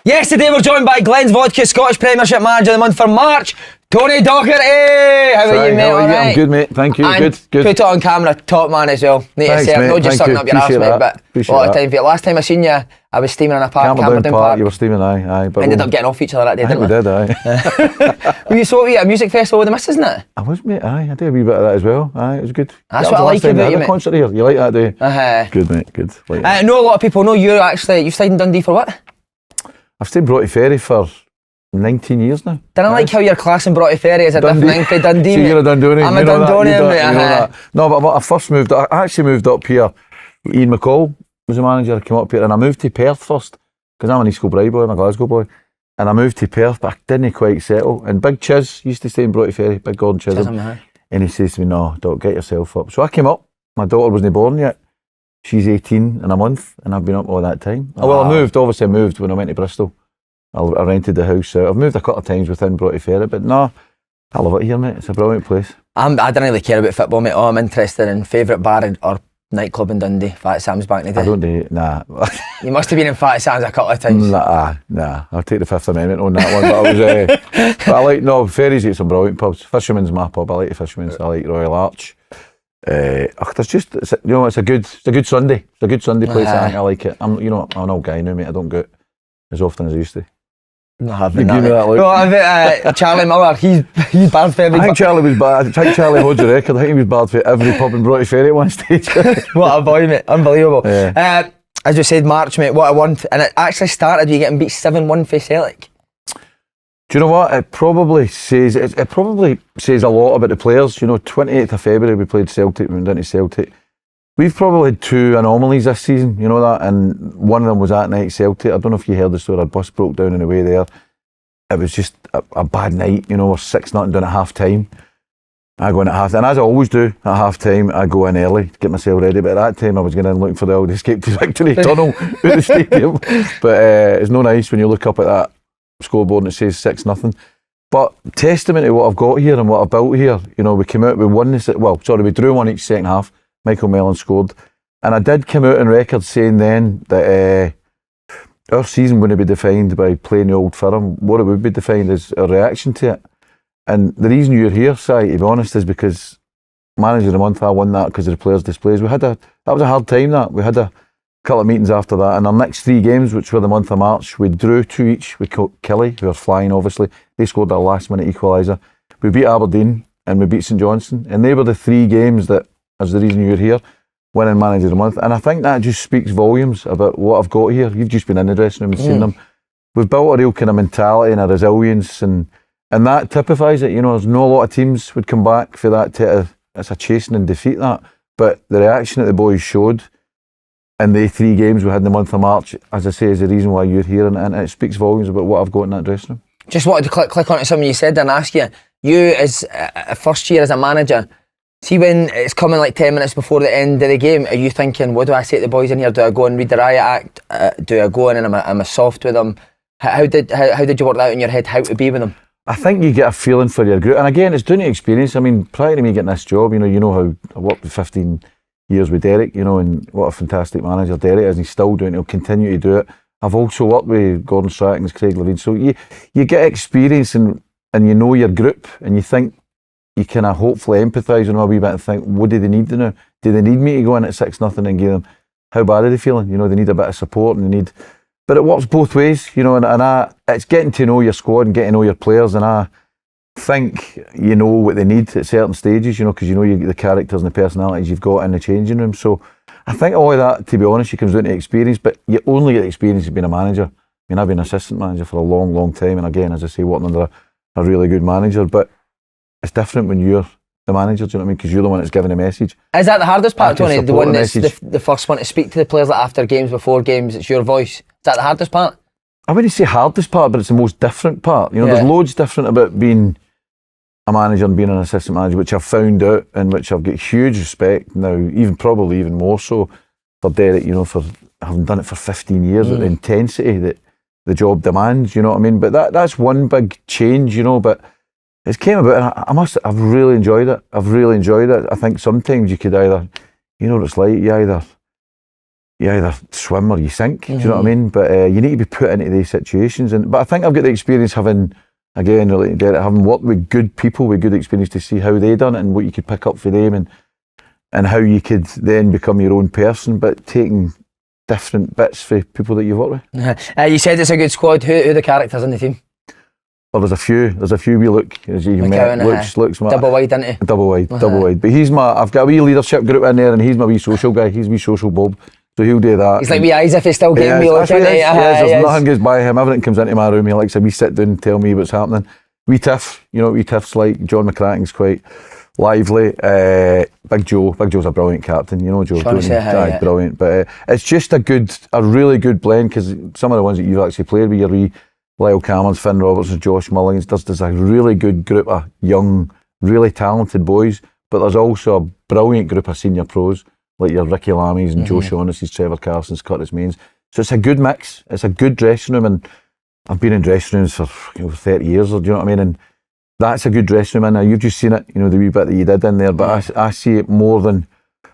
Yes, today we're joined by Glen's Vodka Scottish Premiership Manager of the Month for March, Tony Docherty. How are you, mate? How are you? Right? I'm good, mate. Thank you. And good. Put it on camera, top man as well. Need Thanks, to say, mate. not just Thank sucking you. up your arse, Appreciate mate, that. but Appreciate a lot of that. time for you. Last time I seen you, I was steaming in a park, Camberdown Park. You were steaming, aye. But Ended up getting off each other that day, I think didn't we did, aye. we? So we at a music festival with the missus, isn't it? I was, mate, aye. I did a wee bit of that as well. Aye, it was good. That's That what I was like the last time about they you, had mate. a concert here. You like that, do you? Good, mate, good. Like I know a lot of people know you stayed in Dundee for what? I've stayed in Bristol Ferry for 19 years now. Didn't I like how your class in Bristol Ferry is a different thing for Dundee, So mate? you're a Dundonian. I'm a you know that, Dundonian, you mate. know that. No, but I first moved, I actually moved up here. Ian McCall was the manager. I came up here and I moved to Perth first because I'm an East Kilbride boy, I'm a Glasgow boy. And I moved to Perth, but I didn't quite settle. And Big Chiz used to stay in Bristol Ferry, Big Gordon Chisholm. And he says to me, no, Doc, get yourself up. So I came up. My daughter wasn't born yet. She's 18 in a month and I've been up all that time. Well, I moved when I went to Bristol. I rented the house out. I've moved a couple of times within Bristol Ferry, but no, I love it here, mate. It's a brilliant place. I don't really care about football, mate. All I'm interested in favourite bar or nightclub in Dundee. Fat Sam's back in the day. I don't do, nah. You must have been in Fat Sam's a couple of times. Nah. I'll take the Fifth Amendment on that one. But I like, Ferry's got some brilliant pubs. Fisherman's my pub. I like the Fisherman's. I like Royal Arch. There's just, it's a good Sunday. It's a good Sunday place. I like it. I'm an old guy now, mate. I don't go out as often as I used to. No, I haven't. You give me that look. No, I bet Charlie Miller, he's bad for every. I think Charlie was bad. I think Charlie holds the record. I think he was bad for every pub in Bristol Ferry at one stage. What a boy, mate. Unbelievable. Yeah. As you said, March, mate, what a one. And it actually started with you getting beat 7-1 for Celtic. Do you know what? It probably says a lot about the players. 28th of February we played Celtic, we went down to Celtic. We've probably had two anomalies this season, you know that, and one of them was that night Celtic. I don't know if you heard the story, our bus broke down on the way there. It was just a bad night, we're 6-0 down at half time. I go in at half time, and as I always do at half time, I go in early to get myself ready, but at that time I was going in looking for the old escape to victory tunnel out the stadium. But it's no nice when you look up at that scoreboard and it says 6-0. But testament to what I've got here and what I've built here, we came out, we won this, we drew one each second half. Michael Mellon scored. And I did come out on record saying then that our season wouldn't be defined by playing the Old Firm. What it would be defined is a reaction to it. And the reason you're here, Si, to be honest, is because Manager of the Month, I won that because of the players' displays. That was a hard time, that. We had a couple of meetings after that. And our next three games, which were the month of March, we drew 2 each with Kelly, who are flying, obviously. They scored our last-minute equaliser. We beat Aberdeen and we beat St Johnstone. And they were the 3 games that is the reason you're here, winning Manager of the Month. And I think that just speaks volumes about what I've got here. You've just been in the dressing room and seen them. We've built a real kind of mentality and a resilience, and that typifies it. There's no lot of teams would come back for that. It's a chasing and defeat, that. But the reaction that the boys showed in the 3 games we had in the month of March, as I say, is the reason why you're here, and it speaks volumes about what I've got in that dressing room. Just wanted to click on something you said and ask you as a first year as a manager, see when it's coming like 10 minutes before the end of the game, are you thinking, what do I say to the boys in here? Do I go and read the riot act? Do I go in and am I soft with them? How did you work that out in your head, how to be with them? I think you get a feeling for your group. And again, it's doing the experience. I mean, prior to me getting this job, you know how I worked for 15 years with Derek, and what a fantastic manager Derek is, and he's still doing it, he'll continue to do it. I've also worked with Gordon Strachan, Craig Levine. So you get experience and you know your group, and you think, you kind of hopefully empathise with them a wee bit and think, what do they need to know? Do they need me to go in at 6-0 and give them? How bad are they feeling? They need a bit of support, and they need. But it works both ways, and it's getting to know your squad and getting to know your players, and I think you know what they need at certain stages, because you know the characters and the personalities you've got in the changing room. So I think all of that, to be honest, you comes down to experience, but you only get experience of being a manager. I mean, I've been an assistant manager for a long, long time, and again, as I say, working under a really good manager, but it's different when you're the manager, do you know what I mean? Because you're the one that's giving the message. Is that the hardest part, Tony? The one that's the first one to speak to the players like after games, before games, it's your voice. Is that the hardest part? I wouldn't say hardest part, but it's the most different part. There's loads different about being a manager and being an assistant manager, which I've found out and which I've got huge respect now, probably even more so for Derek, for having done it for 15 years, the intensity that the job demands, you know what I mean? But that's one big change, but it's came about, and I've really enjoyed it. I think sometimes you could either, what it's like, you either you either swim or you sink. Do you know what I mean? But you need to be put into these situations. But I think I've got the experience having worked with good people with good experience to see how they done it and what you could pick up for them and how you could then become your own person, but taking different bits for people that you've worked with. You said it's a good squad. Who are the characters in the team? Well, there's a few we look, as you met, looks my, double wide, isn't he? Double wide. But I've got a wee leadership group in there, and he's my wee social guy. He's wee social Bob, so he'll do that. He's like wee eyes if he's still getting me look, isn't he? There's nothing goes by him. Everything comes into my room. He likes a wee sit down and tell me what's happening. Wee Tiff, you know what wee Tiff's like. John McCracken's quite lively. Big Joe's a brilliant captain. You know Joe, brilliant. But it's just a really good blend, because some of the ones that you've actually played with, your wee Lyle Cameron's, Finn Roberts and Josh Mullings, there's a really good group of young, really talented boys, but there's also a brilliant group of senior pros, like your Ricky Lammies and Joe Shaughnessy's, Trevor Carson's, Curtis Mains. So it's a good mix. It's a good dressing room, and I've been in dressing rooms for 30 years, or do you know what I mean? And that's a good dressing room in there. You've just seen it, the wee bit that you did in there, but I see it more than,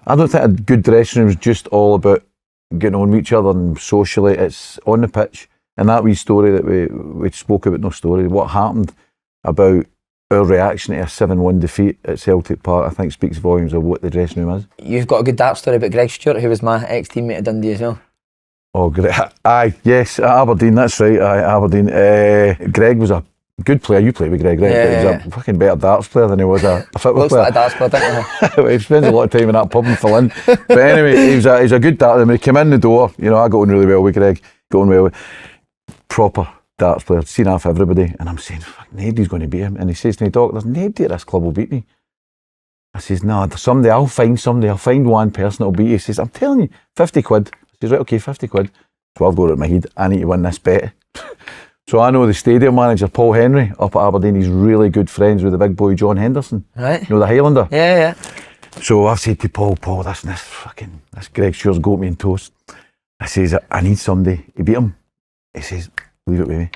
I don't think a good dressing room is just all about getting on with each other and socially. It's on the pitch. And that wee story that we spoke about, what happened about our reaction to a 7-1 defeat at Celtic Park, I think speaks volumes of what the dressing room is. You've got a good dark story about Greg Stewart, who was my ex-teammate at Dundee as well. Oh, yes, at Aberdeen, that's right, Aberdeen. Greg was a good player. You played with Greg, right? Yeah, he was a fucking better darts player than he was a football player. Looks like a darts player, doesn't he? He spends a lot of time in that pub in Flynn. But anyway, he's a good darter. When he came in the door, I got on really well with Greg, proper darts player, seen off everybody, and I'm saying, fuck, nobody's going to beat him. And he says to me, Doc, there's nobody at this club will beat me. I says, no, I'll find one person that'll beat you. He says, I'm telling you, 50 quid. I says, right, okay, 50 quid. So I've got it in my head, I need to win this bet. So I know the stadium manager, Paul Henry, up at Aberdeen, he's really good friends with the big boy John Henderson. Right. The Highlander? Yeah. So I've said to Paul, this Greg Stewart's got me in toast. I says, I need somebody to beat him. He says, leave it with me.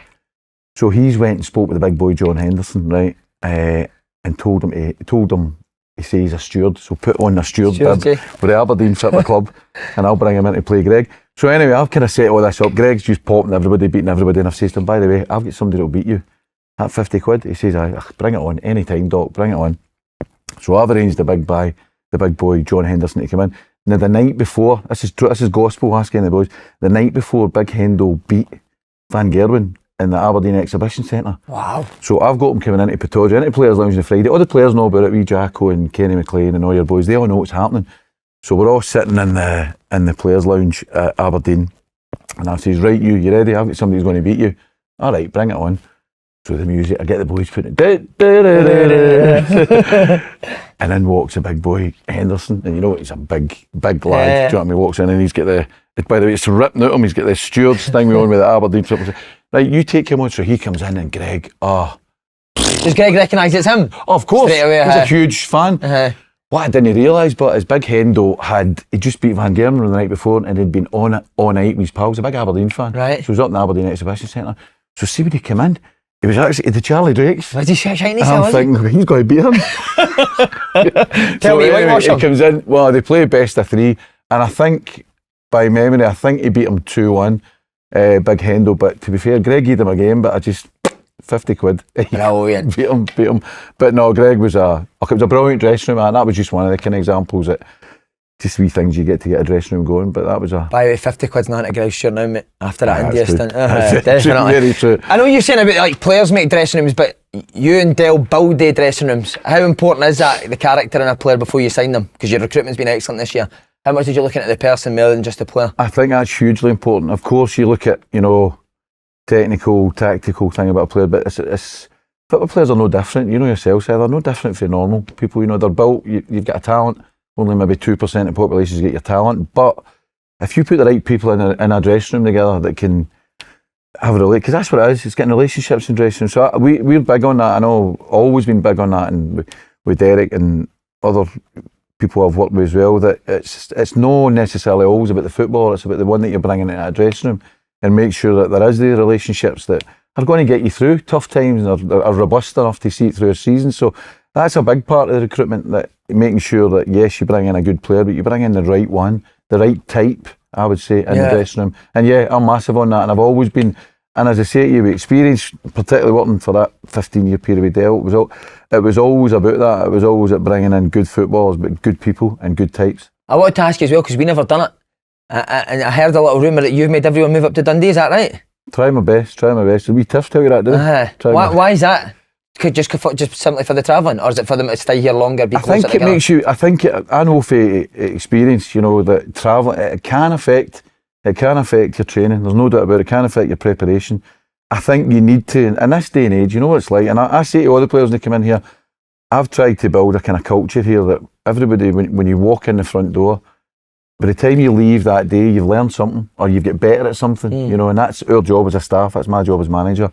So he's went and spoke with the big boy John Henderson, right, and told him, he says he's a steward, so put on a steward bib for the Aberdeen Football Club, and I'll bring him in to play Greg. So anyway, I've kind of set all this up. Greg's just popping everybody, beating everybody, and I've said to him, by the way, I've got somebody that'll beat you at 50 quid. He says, bring it on, anytime, Doc, bring it on. So I've arranged the big boy John Henderson to come in. Now the night before, this is gospel, asking the boys, the night before Big Hendo beat Van Gerwen in the Aberdeen Exhibition Centre. Wow. So I've got him coming into Pataudry, into Players Lounge on Friday. All the players know about it, wee Jacko and Kenny McLean and all your boys, they all know what's happening. So we're all sitting in the Players Lounge at Aberdeen, and I says, right, you ready? I've got somebody who's going to beat you. All right, bring it on. So the music, I get the boys putting it, and in walks a big boy Henderson, and he's a big lad. Do you know what I mean? He walks in and he's got by the way, it's ripping out him. He's got the steward's thing on with the Aberdeen. Right, you take him on. So he comes in, and Greg, does Greg recognise it's him? Of course, he's a huge fan. What I didn't realise, but his big Hendo he just beat Van Gerwen the night before, and he'd been on it all night with his pals. A big Aberdeen fan. Right. So he was up in the Aberdeen Exhibition Centre. So see when he came in, he was actually the Charlie Drakes. Was he shiny? I'm thinking, he's going to beat him. Tell me, anyway, he comes in, well, they play best of 3, and I think, by memory, he beat him 2-1, Big Hendo, but to be fair, Greg gave him a game, but I just, 50 quid. Brilliant. beat him. But no, Greg was it was a brilliant dressing room, and that was just one of the kind of examples that, just wee things you get to get a dressing room going, but that was a... By the way, 50 quid's not a Greg Stewart now, mate, after that India stint. Definitely. Very true. I know you're saying about players make dressing rooms, but you and Dale build their dressing rooms. How important is that, the character in a player before you sign them? Because your recruitment's been excellent this year. How much did you look at the person more than just the player? I think that's hugely important. Of course, you look at, technical, tactical thing about a player, but it's football players are no different. You know yourself, they're no different from normal people. They're built, you've got a talent. Only maybe 2% of the population get your talent, but if you put the right people in a dressing room together that can have a relate, because that's what it is, it's getting relationships in dressing rooms. So we're big on that. I know, always been big on that, and with Derek and other people I've worked with as well, that it's not necessarily always about the football, it's about the one that you're bringing into a dressing room, and make sure that there is the relationships that are going to get you through tough times and are robust enough to see it through a season. So that's a big part of the recruitment, that making sure that yes, you bring in a good player, but you bring in the right one, the right type I would say, in the dressing room. And yeah, I'm massive on that, and I've always been. And as I say to you, with experience, particularly working for that 15-year period with Dale, it was always about that. It was always at bringing in good footballers, but good people and good types. I wanted to ask you as well, because we never done it. And I heard a little rumour that you've made everyone move up to Dundee, is that right? Try my best. We turfs tell you that, do they? Why is that? Just simply for the travelling, or is it for them to stay here longer, be closer together? I know from experience, you know, that travelling, it can affect your training. There's no doubt about it. It can affect your preparation. I think you need to, in this day and age, you know what it's like, and I say to all the players when they come in here, I've tried to build a kind of culture here that everybody, when you walk in the front door, by the time you leave that day, you've learned something, or you've get better at something, you know, and that's our job as a staff, that's my job as manager.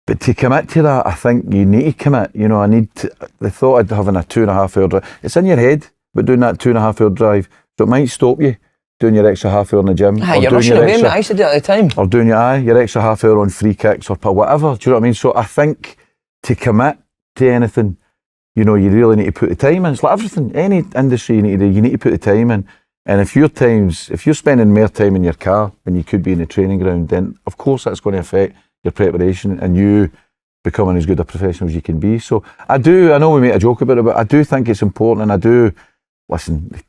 But to commit to that, I think you need to commit. You know, the thought of having a 2.5 hour drive, it's in your head, but doing that 2.5 hour drive, so it might stop you doing your extra half hour in the gym. You're rushing away, mate. I used to do it at the time. Or doing your extra half hour on free kicks or whatever. Do you know what I mean? So I think to commit to anything, you know, you really need to put the time in. It's like everything, any industry you need to put the time in. And if you're spending more time in your car when you could be in the training ground, then of course that's going to affect your preparation and you becoming as good a professional as you can be. So I know we make a joke about it, but I do think it's important, and listen,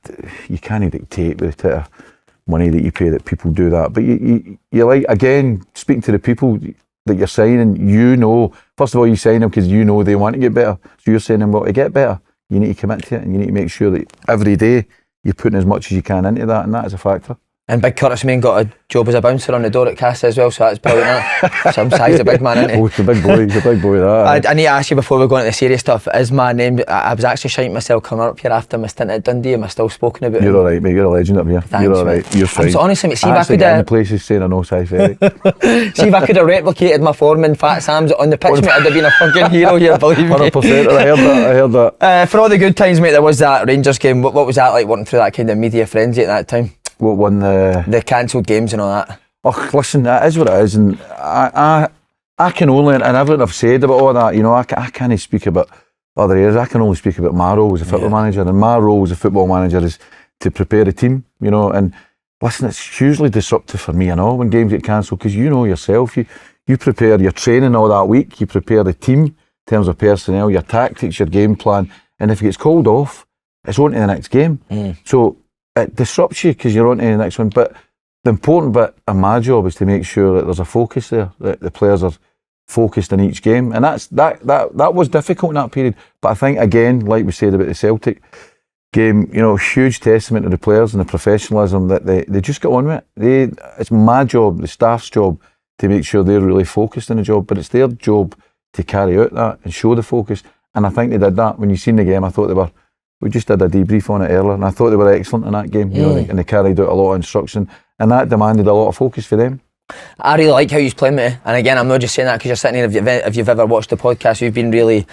you can't dictate with the type of money that you pay that people do that. But you like, again, speaking to the people that you're signing, you know, first of all, you sign them because you know they want to get better. So you're saying them, well, to get better, you need to commit to it, and you need to make sure that every day you're putting as much as you can into that, and that is a factor. And Big Curtis Main got a job as a bouncer on the door at Casa as well, so that's brilliant. Some size, a big man, isn't he? Oh, he's a big boy, that. I need to ask you before we go into the serious stuff, is my name, I was actually shouting myself coming up here after my stint at Dundee, am I still spoken about? You're alright, mate, you're a legend up here. Thanks, you're alright, you're fine. So honestly, mate, see if I could have... places saying I know Si Ferry. See if I could have replicated my form in Fat Sam's on the pitch, mate, I'd have been a fucking hero here, believe me. 100%, I heard that. For all the good times, mate, there was that Rangers game. What was that like, working through that kind of media frenzy at that time? What won the cancelled games and all that? Oh, listen, that is what it is, and I can only, and everything I've said about all that, you know, I can't speak about other areas. I can only speak about my role as a football manager, and my role as a football manager is to prepare a team, you know. And listen, it's hugely disruptive for me, you know, when games get cancelled, because you know yourself, you prepare your training all that week, you prepare the team in terms of personnel, your tactics, your game plan, and if it gets called off, it's on to the next game. So it disrupts you because you're on to the next one. But the important bit of my job is to make sure that there's a focus there, that the players are focused in each game, and that was difficult in that period. But I think, again, like we said about the Celtic game, you know, huge testament to the players and the professionalism that they just got on with it. It's my job, the staff's job, to make sure they're really focused in the job, but it's their job to carry out that and show the focus. And I think they did that. When you seen the game, I thought we just did a debrief on it earlier, and I thought they were excellent in that game, you know, and they carried out a lot of instruction, and that demanded a lot of focus for them. I really like how you're playing, mate. And again, I'm not just saying that because you're sitting here. If you've ever watched the podcast, we've been really,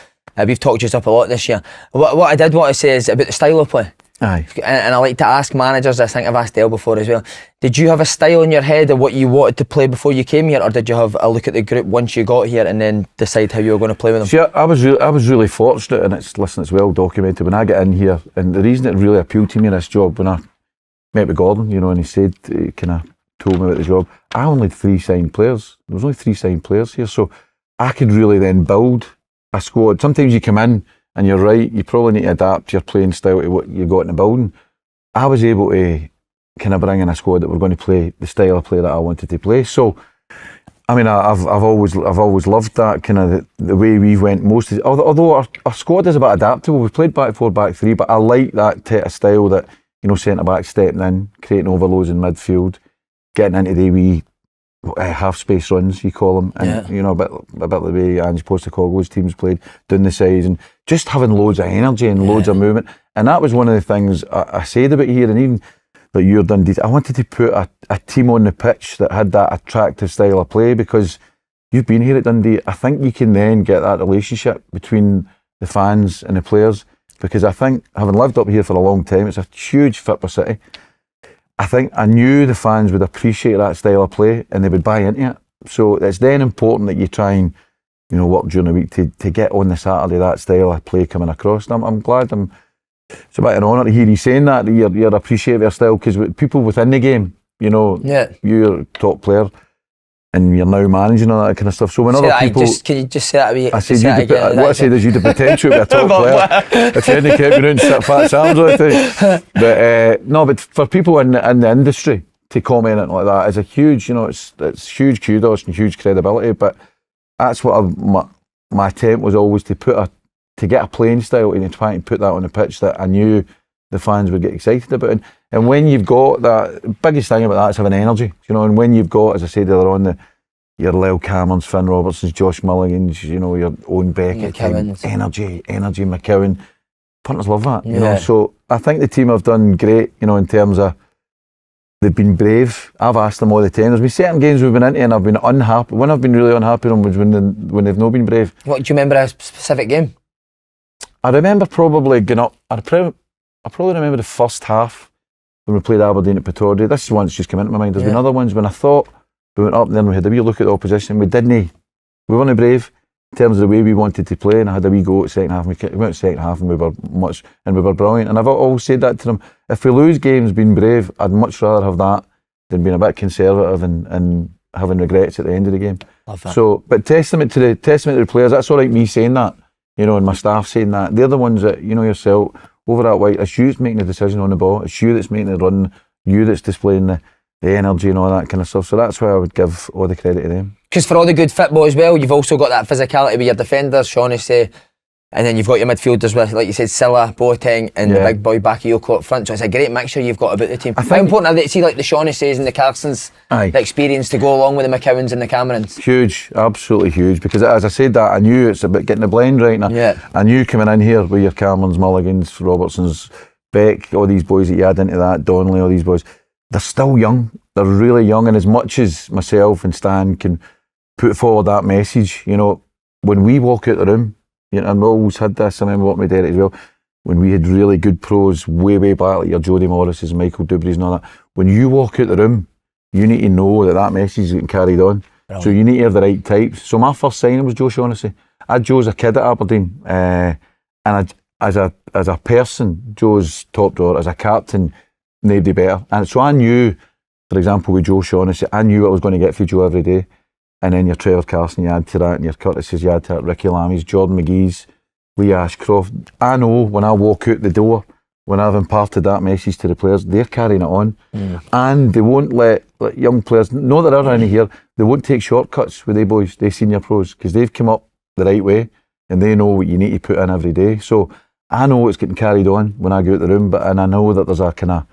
we've talked you up a lot this year. What I did want to say is about the style of play. Aye. And I like to ask managers, I think I've asked Dale before as well, did you have a style in your head of what you wanted to play before you came here, or did you have a look at the group once you got here and then decide how you were going to play with them? See, I was really fortunate, and it's well documented, when I get in here, and the reason it really appealed to me in this job, when I met with Gordon, you know, and he said, he kind of told me about the job, I only had 3 signed players. There was only 3 signed players here, so I could really then build a squad. Sometimes you come in and you're right, you probably need to adapt your playing style to what you got in the building. I was able to kind of bring in a squad that were going to play the style of play that I wanted to play. So, I mean, I've always loved that kind of the way we went. Although our squad is a bit adaptable. We played back 4, back 3, but I like that type of style that, you know, centre back stepping in, creating overloads in midfield, getting into the wee half space runs, you call them, and you know, a bit the way Ange Postecoglou's teams played down the sides, and just having loads of energy and loads of movement. And that was one of the things I said about here, and even that you're Dundee, I wanted to put a team on the pitch that had that attractive style of play, because you've been here at Dundee. I think you can then get that relationship between the fans and the players, because I think, having lived up here for a long time, it's a huge fit for City. I think I knew the fans would appreciate that style of play and they would buy into it. So it's then important that you try and, you know, work during the week to get on the Saturday that style of play coming across. And I'm glad. It's a bit of an honour to hear you saying that you're appreciative of your style, because people within the game you know, Yeah. you're a top player and you're now managing all that kind of stuff. So when other people... Can you just say that a wee... I said, what I said is you had the potential to be a top player if you hadn't kept me around and sit fat Sam's all the time. But no, but for people in the industry to comment on it like that is a huge, you know, it's huge kudos and huge credibility. But that's what my attempt was always to get a playing style and to try and put that on the pitch that I knew the fans would get excited about. And when you've got that, biggest thing about that is having energy, you know, and when you've got, as I said earlier on, your Lyle Camerons, Finn Robertsons, Josh Mulligans, you know, your Owen Beckett, energy, McKeown. Punters love that, you know. So I think the team have done great, you know, in terms of they've been brave. I've asked them all the time. There's been certain games we've been into and I've been unhappy. When I've been really unhappy with them was when they've not been brave. What, do you remember a specific game? I remember probably going up. I probably remember the first half when we played Aberdeen at Docherty. This is one that's just come into my mind. There's been other ones when I thought we went up and then we had a wee look at the opposition. We weren't brave in terms of the way we wanted to play, and I had a wee go at second half. We went second half and we were brilliant. And I've always said that to them. If we lose games being brave, I'd much rather have that than being a bit conservative and having regrets at the end of the game. Love that. So, but testament to the players. That's all right, me saying that, you know, and my staff saying that. They're the ones that, you know, yourself, over that white, it's you that's making the decision on the ball, it's you that's making the run, you that's displaying the energy and all that kind of stuff. So that's why I would give all the credit to them. Because for all the good football as well, you've also got that physicality with your defenders, Shaughnessy, and then you've got your midfielders with, like you said, Silla, Boateng, and the big boy Bakayoko up front. So it's a great mixture you've got about the team. How important are they, see, like the Shaughnessy's and the Carsons, the experience to go along with the McKeowans and the Camerons? Huge, absolutely huge. Because as I said that, I knew it's about getting the blend right now. I knew coming in here with your Camerons, Mulligans, Robertsons, Beck, all these boys that you add into that, Donnelly, all these boys, they're still young. They're really young, and as much as myself and Stan can put forward that message, you know, when we walk out the room, you know, and we always had this, I remember working with Derek as well, when we had really good pros way back, like your Jody Morris's, Michael Dubry's and all that, when you walk out the room, you need to know that message is getting carried on. Brilliant. So you need to have the right types. So my first signing was Joe Shaughnessy. I had Joe as a kid at Aberdeen, and as a person, Joe's top drawer, as a captain, nobody better. And so I knew, for example, with Joe Shaughnessy, I knew what I was going to get for Joe every day. And then your Trevor Carson, you add to that, and your Curtis's, you add to that, Ricky Lammy's, Jordan McGee's, Lee Ashcroft. I know when I walk out the door, when I've imparted that message to the players, they're carrying it on. And they won't let young players, know there are any here, they won't take shortcuts with they boys, they senior pros, because they've come up the right way and they know what you need to put in every day. So I know it's getting carried on when I go out the room, and I know that there's a kind of,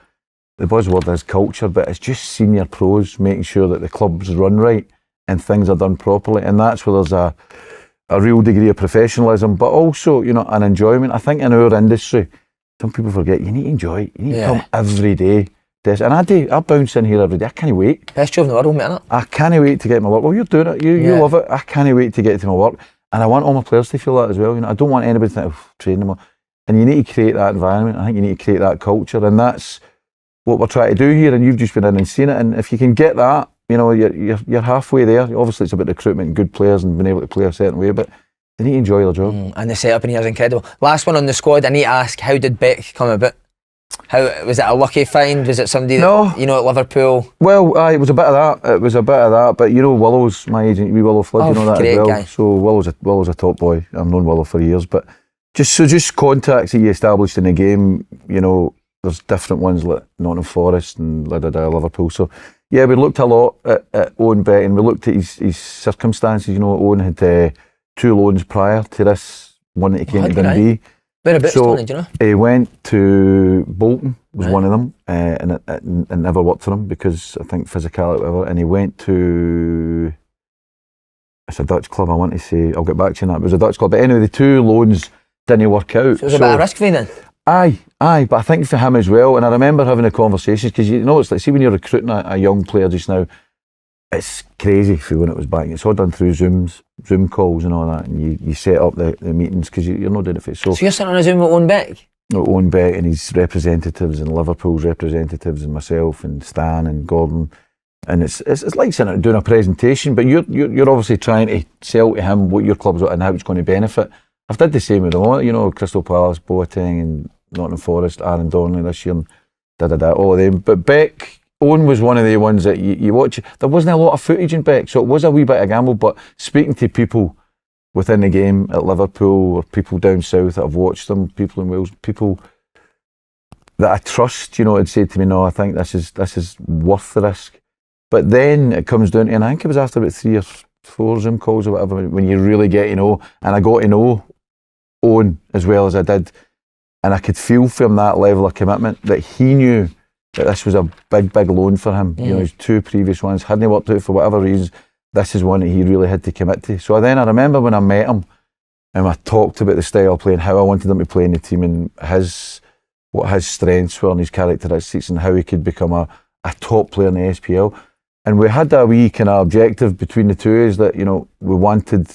the buzzword is culture, but it's just senior pros making sure that the clubs run right and things are done properly, and that's where there's a real degree of professionalism, but also, you know, an enjoyment. I think in our industry, some people forget, you need to enjoy it. You need to come every day. And I do. I bounce in here every day. I can't wait. Best job in the world, mate, isn't it? I can't wait to get my work. Well, you're doing it. You love it. I can't wait to get to my work. And I want all my players to feel that as well. You know, I don't want anybody to think, oh, train them. And you need to create that environment. I think you need to create that culture, and that's what we're trying to do here. And you've just been in and seen it. And if you can get that, you know, you're halfway there. Obviously, it's about recruitment and good players and being able to play a certain way, but they need to enjoy their job. And the setup in here is incredible. Last one on the squad, I need to ask, how did Beck come about? How was it a lucky find? Was it somebody that, you know, at Liverpool? Well, it was a bit of that. But you know, Willow's my agent, wee Willow Flood, you know that as well. Guy. So Willow's a top boy. I've known Willow for years, but just contacts that you established in the game. You know, there's different ones like Nottingham Forest and Liverpool. So yeah, we looked a lot at Owen Beck, and we looked at his circumstances. You know, Owen had 2 loans prior to this one that he came to Dundee. Whereabouts, Tony, do you know? He went to Bolton, was one of them, and it never worked for him because I think physicality, whatever. And he went to, it's a Dutch club, I want to say, I'll get back to you on that, but it was a Dutch club. But anyway, the 2 loans didn't work out. So it was a bit of risk for you then? Aye, but I think for him as well, and I remember having the conversations, because you know, it's like, see when you're recruiting a young player just now, it's crazy for when it was back. It's all done through Zoom calls and all that, and you set up the meetings because you're not doing it for it. So you're sitting on a Zoom with Owen Beck? Owen Beck and his representatives and Liverpool's representatives and myself and Stan and Gordon, and it's like sitting and doing a presentation, but you're obviously trying to sell to him what your club's and how it's going to benefit. I've did the same with them all, you know, Crystal Palace, Boateng and Nottingham Forest, Aaron Donnelly this year, and all of them. But Beck, Owen was one of the ones that you watch. There wasn't a lot of footage in Beck, so it was a wee bit of a gamble. But speaking to people within the game at Liverpool or people down south that have watched them, people in Wales, people that I trust, had said to me, no, I think this is worth the risk. But then it comes down to, and I think it was after about 3 or 4 Zoom calls or whatever, when you really get to know, and I got to know Owen as well as I did, and I could feel from that level of commitment that he knew that this was a big loan for him. His 2 previous ones hadn't worked out for whatever reasons. This is one that he really had to commit to. So then I remember when I met him and I talked about the style of play and how I wanted him to play in the team and what his strengths were and his characteristics and how he could become a top player in the SPL. And we had that wee kind of objective between the two is that, we wanted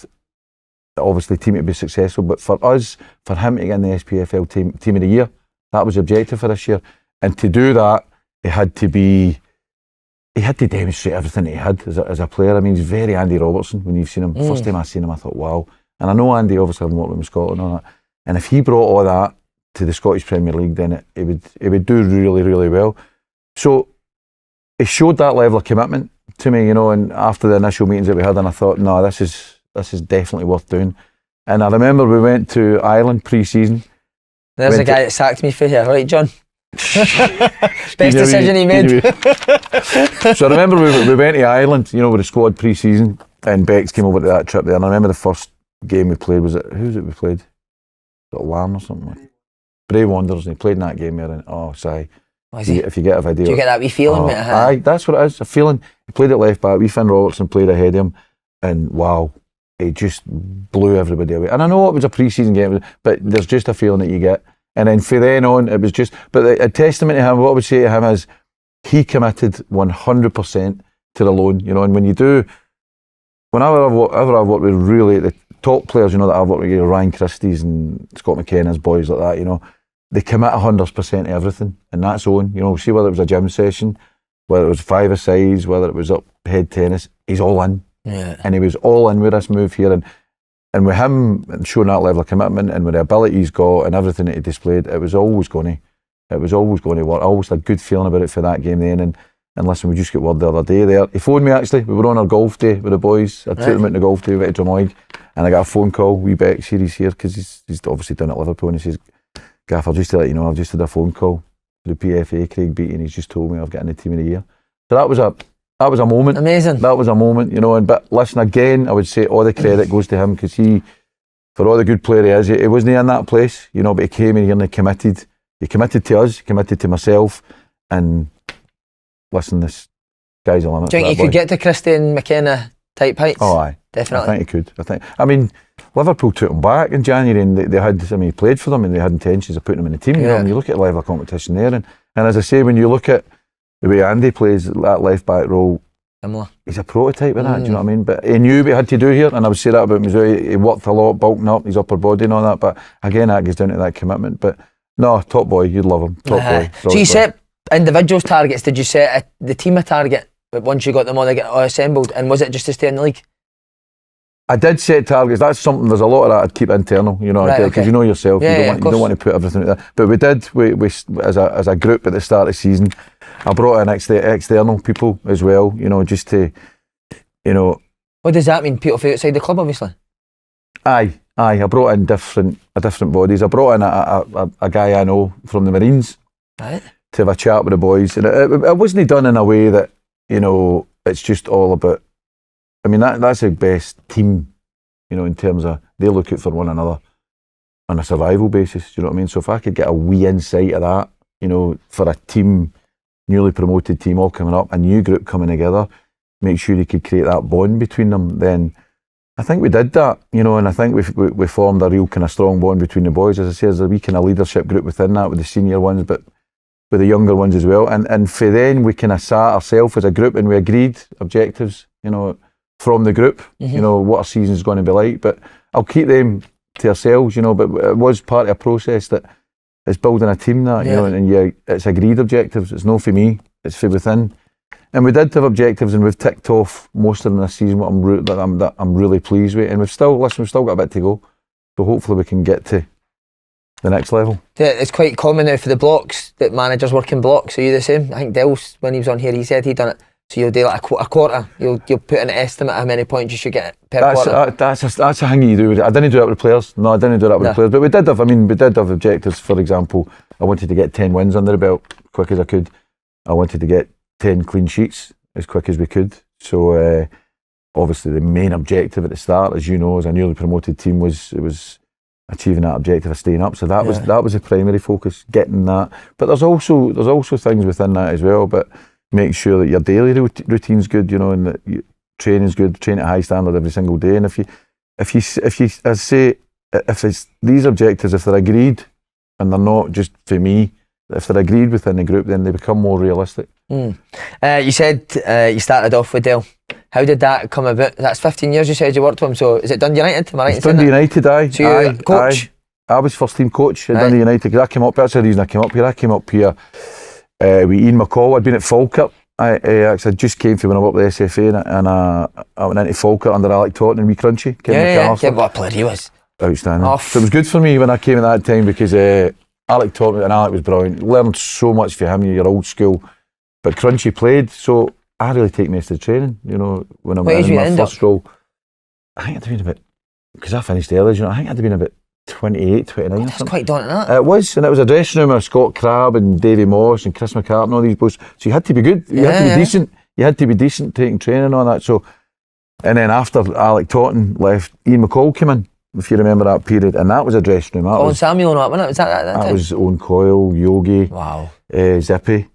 obviously the team to be successful, but for us, for him to get in the SPFL team of the year, that was the objective for this year. And to do that, he had to demonstrate everything he had as a player. I mean, he's very Andy Robertson when you've seen him. First time I seen him, I thought, wow. And I know Andy obviously having worked with Scotland and all that. And if he brought all that to the Scottish Premier League, then it would do really, really well. So he showed that level of commitment to me, and after the initial meetings that we had, and I thought, no, this is definitely worth doing. And I remember we went to Ireland pre-season. There's a guy that sacked me for here, right, John? Best decision he made. So I remember we went to Ireland, with the squad pre-season, and Bex came over to that trip there. And I remember the first game we played who was it we played? Was it Larne or something? Like Bray Wanderers, and he played in that game there. And Si, if you get a video, do you get that wee feeling, mate? Aye, that's what it is. A feeling. He played at left back. Finn Robertson played ahead of him, and wow, he just blew everybody away. And I know it was a pre-season game, but there's just a feeling that you get. And then from then on, it was just, but a testament to him, what I would say to him is, he committed 100% to the loan, and when you do, whenever I've worked with really the top players, that I've worked with, Ryan Christie's and Scott McKenna's boys like that, they commit 100% to everything, and that's Owen. See whether it was a gym session, whether it was 5-a-sides, whether it was up head tennis, he's all in. Yeah. And he was all in with this move here, and with him showing that level of commitment and with the ability he's got and everything that he displayed, it was always going to work. I always had a good feeling about it for that game then. And listen, we just got word the other day there. He phoned me actually. We were on our golf day with the boys. I took them out on the golf day with Drummoyd, and I got a phone call. Wee Beck series here because he's obviously done at Liverpool, and he says, "Gaffer, just to let you know, I've just had a phone call to the PFA, Craig Beattie, and he's just told me I've got in the team of the year." So that was a moment. Amazing. That was a moment, but listen, again, I would say all the credit goes to him because for all the good player he is, he wasn't in that place, but he came in here and he committed. He committed to us, he committed to myself, and listen, this guy's a limit. Do you think you could get to Christie and McKenna type heights? Oh, aye. Definitely. I think he could. I mean, Liverpool took him back in January and they had, he played for them and they had intentions of putting him in the team. And you look at the level of competition there, and as I say, when you look at the way Andy plays that left back role, similar. He's a prototype of that, do you know what I mean? But he knew what he had to do here, and I would say that about him as well. He worked a lot, bulking up his upper body and all that, but again, that goes down to that commitment. But no, top boy, you'd love him. Top boy. So you set individuals targets, did you set the team a target once you got them all assembled, and was it just to stay in the league? I did set targets. That's something, there's a lot of that I'd keep internal, because you know yourself, you don't want to put everything out there. But we did, we as a group at the start of the season, I brought in external people as well, just to, What does that mean? People from outside the club, obviously? Aye, I brought in different bodies. I brought in a guy I know from the Marines, right, to have a chat with the boys. And it wasn't done in a way that, it's just all about, I mean, that's the best team, in terms of they look out for one another on a survival basis, do you know what I mean? So if I could get a wee insight of that, for a team, newly promoted team all coming up, a new group coming together, make sure you could create that bond between them, then I think we did that, and I think we formed a real kind of strong bond between the boys. As I say, there's a wee kind of leadership group within that with the senior ones, but with the younger ones as well. And for then we kind of sat ourselves as a group and we agreed objectives, from the group, what our season's going to be like. But I'll keep them to ourselves, but it was part of a process that is building a team that, and it's agreed objectives. It's not for me, it's for within. And we did have objectives, and we've ticked off most of them this season, that I'm really pleased with. And we've still got a bit to go. So hopefully we can get to the next level. It's quite common now for the blocks that managers work in blocks. Are you the same? I think Dell's, when he was on here, he said he'd done it. So you'll do like a quarter. You'll put an estimate how many points you should get per quarter. That's a thing you do. I didn't do that with players. No, I didn't do that with players. But we did have objectives. For example, I wanted to get 10 wins under the belt quick as I could. I wanted to get 10 clean sheets as quick as we could. So obviously the main objective at the start, as you know, as a newly promoted team, was achieving that objective of staying up. So that was the primary focus, getting that. But there's also things within that as well. But make sure that your daily routine's good, you know, and that your training's good. Train at a high standard every single day. And if it's these objectives, if they're agreed and they're not just for me, if they're agreed within the group, then they become more realistic. You said you started off with Dale. How did that come about? That's 15 years you said you worked with him. So is it Dundee United? Am I right in saying Dundee that? United, aye. So you're coach? I was first team coach at Dundee United because I came up. That's the reason I came up here. I came up here with Ian McCall. I'd been at Falkirk. I just came from when I worked with SFA, and I went into Falkirk under Alec Taunton and wee Crunchy. What a player he was. Outstanding. So it was good for me when I came at that time because Alec Taunton, and Alec was brilliant. Learned so much from him. You're old school, but Crunchy played. So I really take most of the training. You know, when I went in my first role, I think I'd have been about, because I finished early. You know, I think I'd have been about 28, 29. That's quite daunting, that. It was, and it was a dressing room of Scott Crabb and Davy Moss and Chris McCartney and all these boys. So you had to be good. You had to be decent. You had to be decent taking training and all that. So, and then after Alec Taunton left, Ian McCall came in, if you remember that period, and that was a dressing room. Colin Samuel and that, wasn't it? Was that that was Owen Coyle, Yogi, wow, Zippy,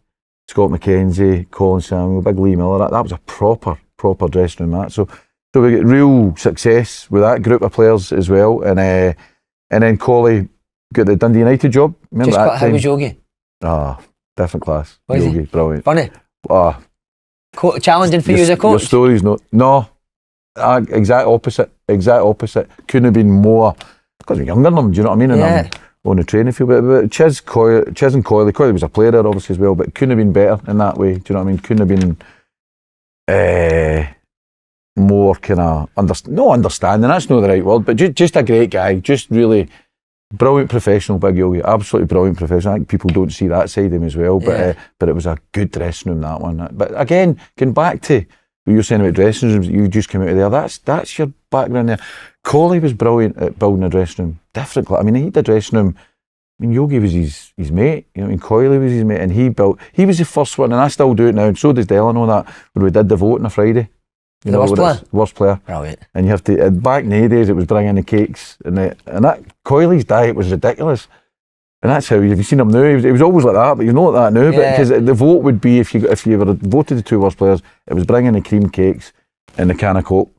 Scott McKenzie, Colin Samuel, Big Lee Miller. That was a proper dressing room. That so we get real success with that group of players as well, and then Collie got the Dundee United job. Remember just that time? How was Yogi? Different class. Was Yogi, he? Brilliant. Funny. Challenging for you as a coach? Your story's no. Exact opposite. Couldn't have been more, because we're younger than them, do you know what I mean? And I'm on the training field. But Chiz and Coyle was a player there obviously as well, but couldn't have been better in that way, do you know what I mean? Couldn't have been more kind of, no understanding, that's not the right word, but just a great guy, just really brilliant professional, Big Yogi, absolutely brilliant professional. I think people don't see that side of him as well, but it was a good dressing room, that one. But again, going back to what you're saying about dressing rooms, you just came out of there, that's your background there. Collie was brilliant at building a dressing room, different. I mean, he had a dressing room, I mean, Yogi was his mate, you know what I mean, Coyley was his mate, and he was the first one, and I still do it now, and so does Dell, I know that, when we did the vote on a Friday. You know, worst player. Brilliant. And you have to, back in the days, it was bringing the cakes, and that Coyley's diet was ridiculous. And that's how, have you seen him now? He was always like that, but he's not like that now. But because the vote would be, if you were voted the two worst players, it was bringing the cream cakes and the can of Coke.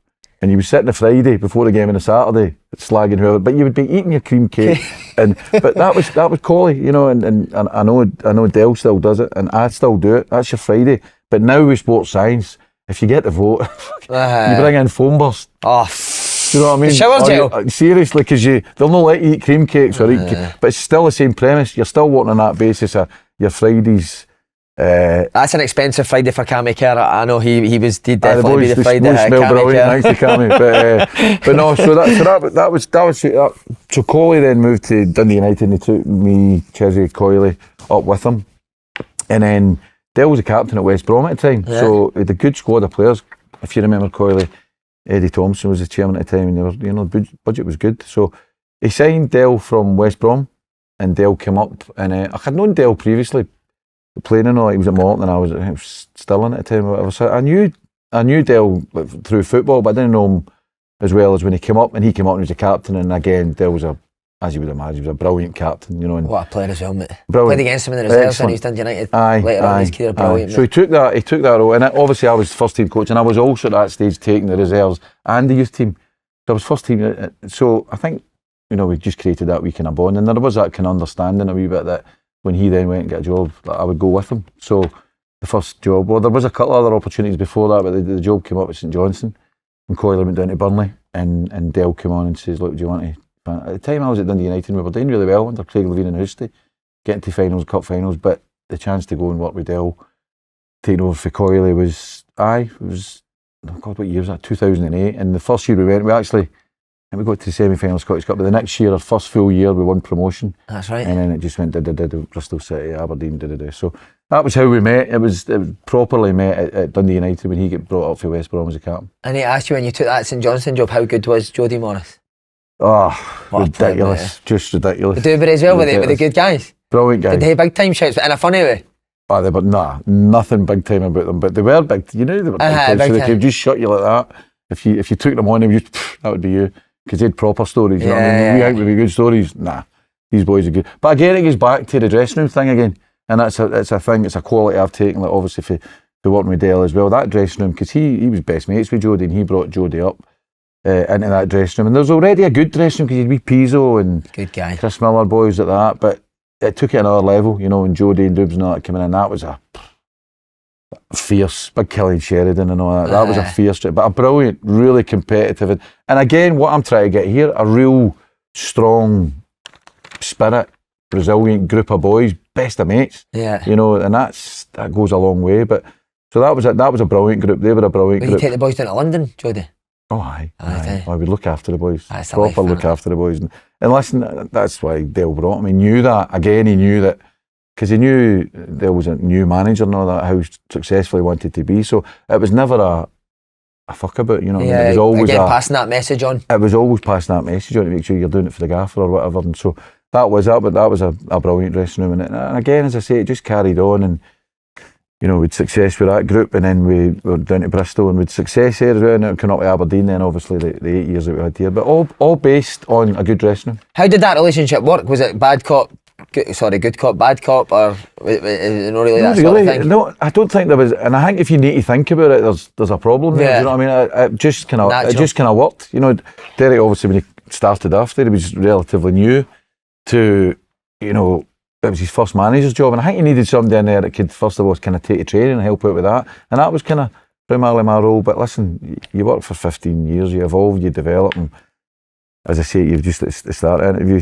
And you would sit on the Friday before the game on a Saturday, slagging whoever, but you would be eating your cream cake. But that was Collie, you know, and I know Dell still does it, and I still do it. That's your Friday. But now with sports science, if you get the vote, you bring in foam burst. Do you know what I mean? Shower gel. Seriously, because they'll not let you eat cream cakes or eat, but it's still the same premise. You're still working on that basis of your Fridays. That's an expensive Friday for Cammy Kerr. I know he definitely be the Friday. Boys smell brilliant, thanks to Cammy. But no, that was so Collie then moved to Dundee United, and he took me, Chizzy, Coyley up with him, and then Dell was the captain at West Brom at the time, so he had a good squad of players. If you remember Coyley, Eddie Thompson was the chairman at the time, and they were, you know, the budget was good. So he signed Dell from West Brom, and Dell came up, and I had known Dell previously, playing and all. He was at Morton, and I was still in at the time. Or whatever. So I knew Dell through football, but I didn't know him as well as when he came up. And he came up and he was a captain, and again, Dell was as you would imagine, he was a brilliant captain, you know. And what a player as well, mate. Brilliant. Played against him in the reserves when he was Dundee United. Later on in his career, brilliant. So he took that role, and obviously I was first team coach, and I was also at that stage taking the reserves and the youth team. So I was first team. So I think, you know, we just created that wee kind of bond, and there was that kind of understanding a wee bit that when he then went and got a job, I would go with him. So the first job, well, there was a couple of other opportunities before that, but the job came up at St Johnstone, and Coyle went down to Burnley, and Dell came on and says, look, do you want to... At the time I was at Dundee United, we were doing really well under Craig Levine and Houston, getting to finals, cup finals, but the chance to go and work with Dell, taking over for Coyle was, oh God, what year was that? 2008, and the first year we went, we actually and we got to the semi-final of Scottish Cup. But the next year, our first full year, we won promotion. That's right. And then it just went Bristol City, Aberdeen, So that was how we met. It was properly met at Dundee United when he got brought up for West Brom as a captain. And he asked you when you took that St Johnstone job, how good was Jody Morris? Oh, What ridiculous. Just ridiculous. The Dewberry as well, with the good guys. Brilliant guys. Did they big time shouts, but in a funny way? Oh, they were nothing big time about them, but they were big. You know they were big time, big so they time. could just shut you like that. If you took them on, that would be you, because they had proper stories. You know what I mean? We out with good stories. Nah, these boys are good. But again, it goes back to the dressing room thing again, and it's a thing. It's a quality I've taken. Like obviously for working with Dale as well. That dressing room, because he was best mates with Jody, and he brought Jody up into that dressing room. And there's already a good dressing room because you'd be Pizzo and Good guy. Chris Miller boys like that, but it took it another level, you know, when Jody and Dubs and all that coming in. That was a fierce, big Killian Sheridan and all that. That was a fierce, but a brilliant, really competitive. And again, what I'm trying to get here, a real strong spirit, resilient group of boys, best of mates. Yeah. You know, and that goes a long way. But so that was a brilliant group. They were a brilliant Will group. you take the boys down to London, Jody? Oh, aye. Aye. I would look after the boys. That's the Proper life, look innit? after the boys. And listen, that's why Dale brought him. He knew that. Again, he knew that, because he knew Dale was a new manager and all that, how successful he wanted to be. So it was never a fuck about, you know. Yeah, it was always again, passing that message on. It was always passing that message on to make sure you're doing it for the gaffer or whatever. And so that was a brilliant dressing room. And again, as I say, it just carried on, and you know, we'd success with that group, and then we were down to Bristol and we'd success here as well, and it came up to Aberdeen then, obviously the 8 years that we had here, but all based on a good dressing room. How did that relationship work? Was it good cop, bad cop, or was it not really that sort of thing? No, I don't think there was, and I think if you need to think about it, there's a problem there. Yeah. You know what I mean? It just kind of worked. You know, Derek obviously when he started after, he was relatively new to, you know, it was his first manager's job, and I think he needed somebody in there that could first of all kind of take the training and help out with that, and that was kind of primarily my role. But listen, you work for 15 years, you evolve, you develop, and as I say, you've just at the start of the interview,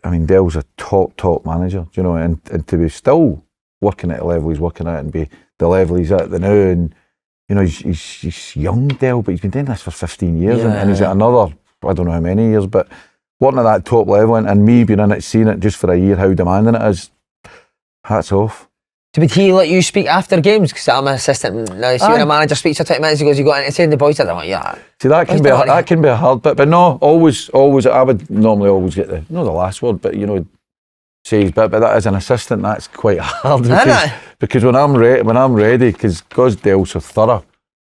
I mean, Dale's a top manager, you know, and to be still working at the level he's working at and be the level he's at now, and you know, he's young, Dale, but he's been doing this for 15 years, and he's at another, I don't know how many years, but working at that top level, and me being in it, seeing it just for a year, how demanding it is, hats off. Would he let you speak after games? Because I'm an assistant now. See, when a manager speaks for 20 minutes, he goes, "You got anything to say?" And the boys are like, "Yeah." See, that can be a hard bit, but no, always. I would normally always get the last word, but you know, say his bit. But that as an assistant, that's quite hard because when I'm ready, because Dale's so thorough,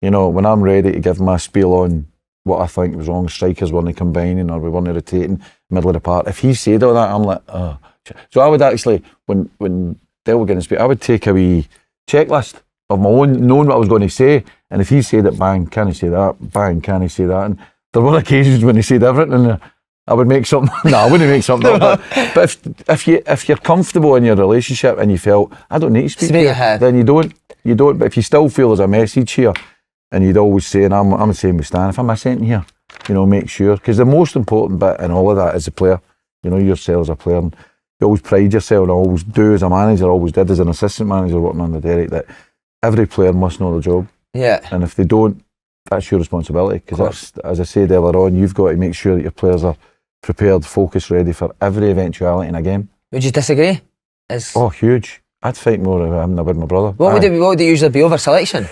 you know, when I'm ready to give my spiel on what I think was wrong, strikers weren't combining or we weren't rotating, middle of the park. If he said all that, I'm like, oh. So I would actually, when Dale were going to speak, I would take a wee checklist of my own, knowing what I was going to say, and if he said it, bang, can he say that? Bang, can he say that? And there were occasions when he said everything, and I would make something. No, I wouldn't make something up. But if you're comfortable in your relationship and you felt I don't need to speak here, then you don't. But if you still feel there's a message here, and you'd always say, and I'm the same with Stan, if I'm sent here, you know, make sure, because the most important bit in all of that is the player. You know, yourself as a player, and you always pride yourself, and I always do as a manager, always did as an assistant manager working under Derek, that every player must know their job. Yeah. And if they don't, that's your responsibility, because that's, as I said earlier on, you've got to make sure that your players are prepared, focused, ready for every eventuality in a game. Would you disagree? Oh, huge. I'd fight more if I'm with my brother. What would it usually be over selection?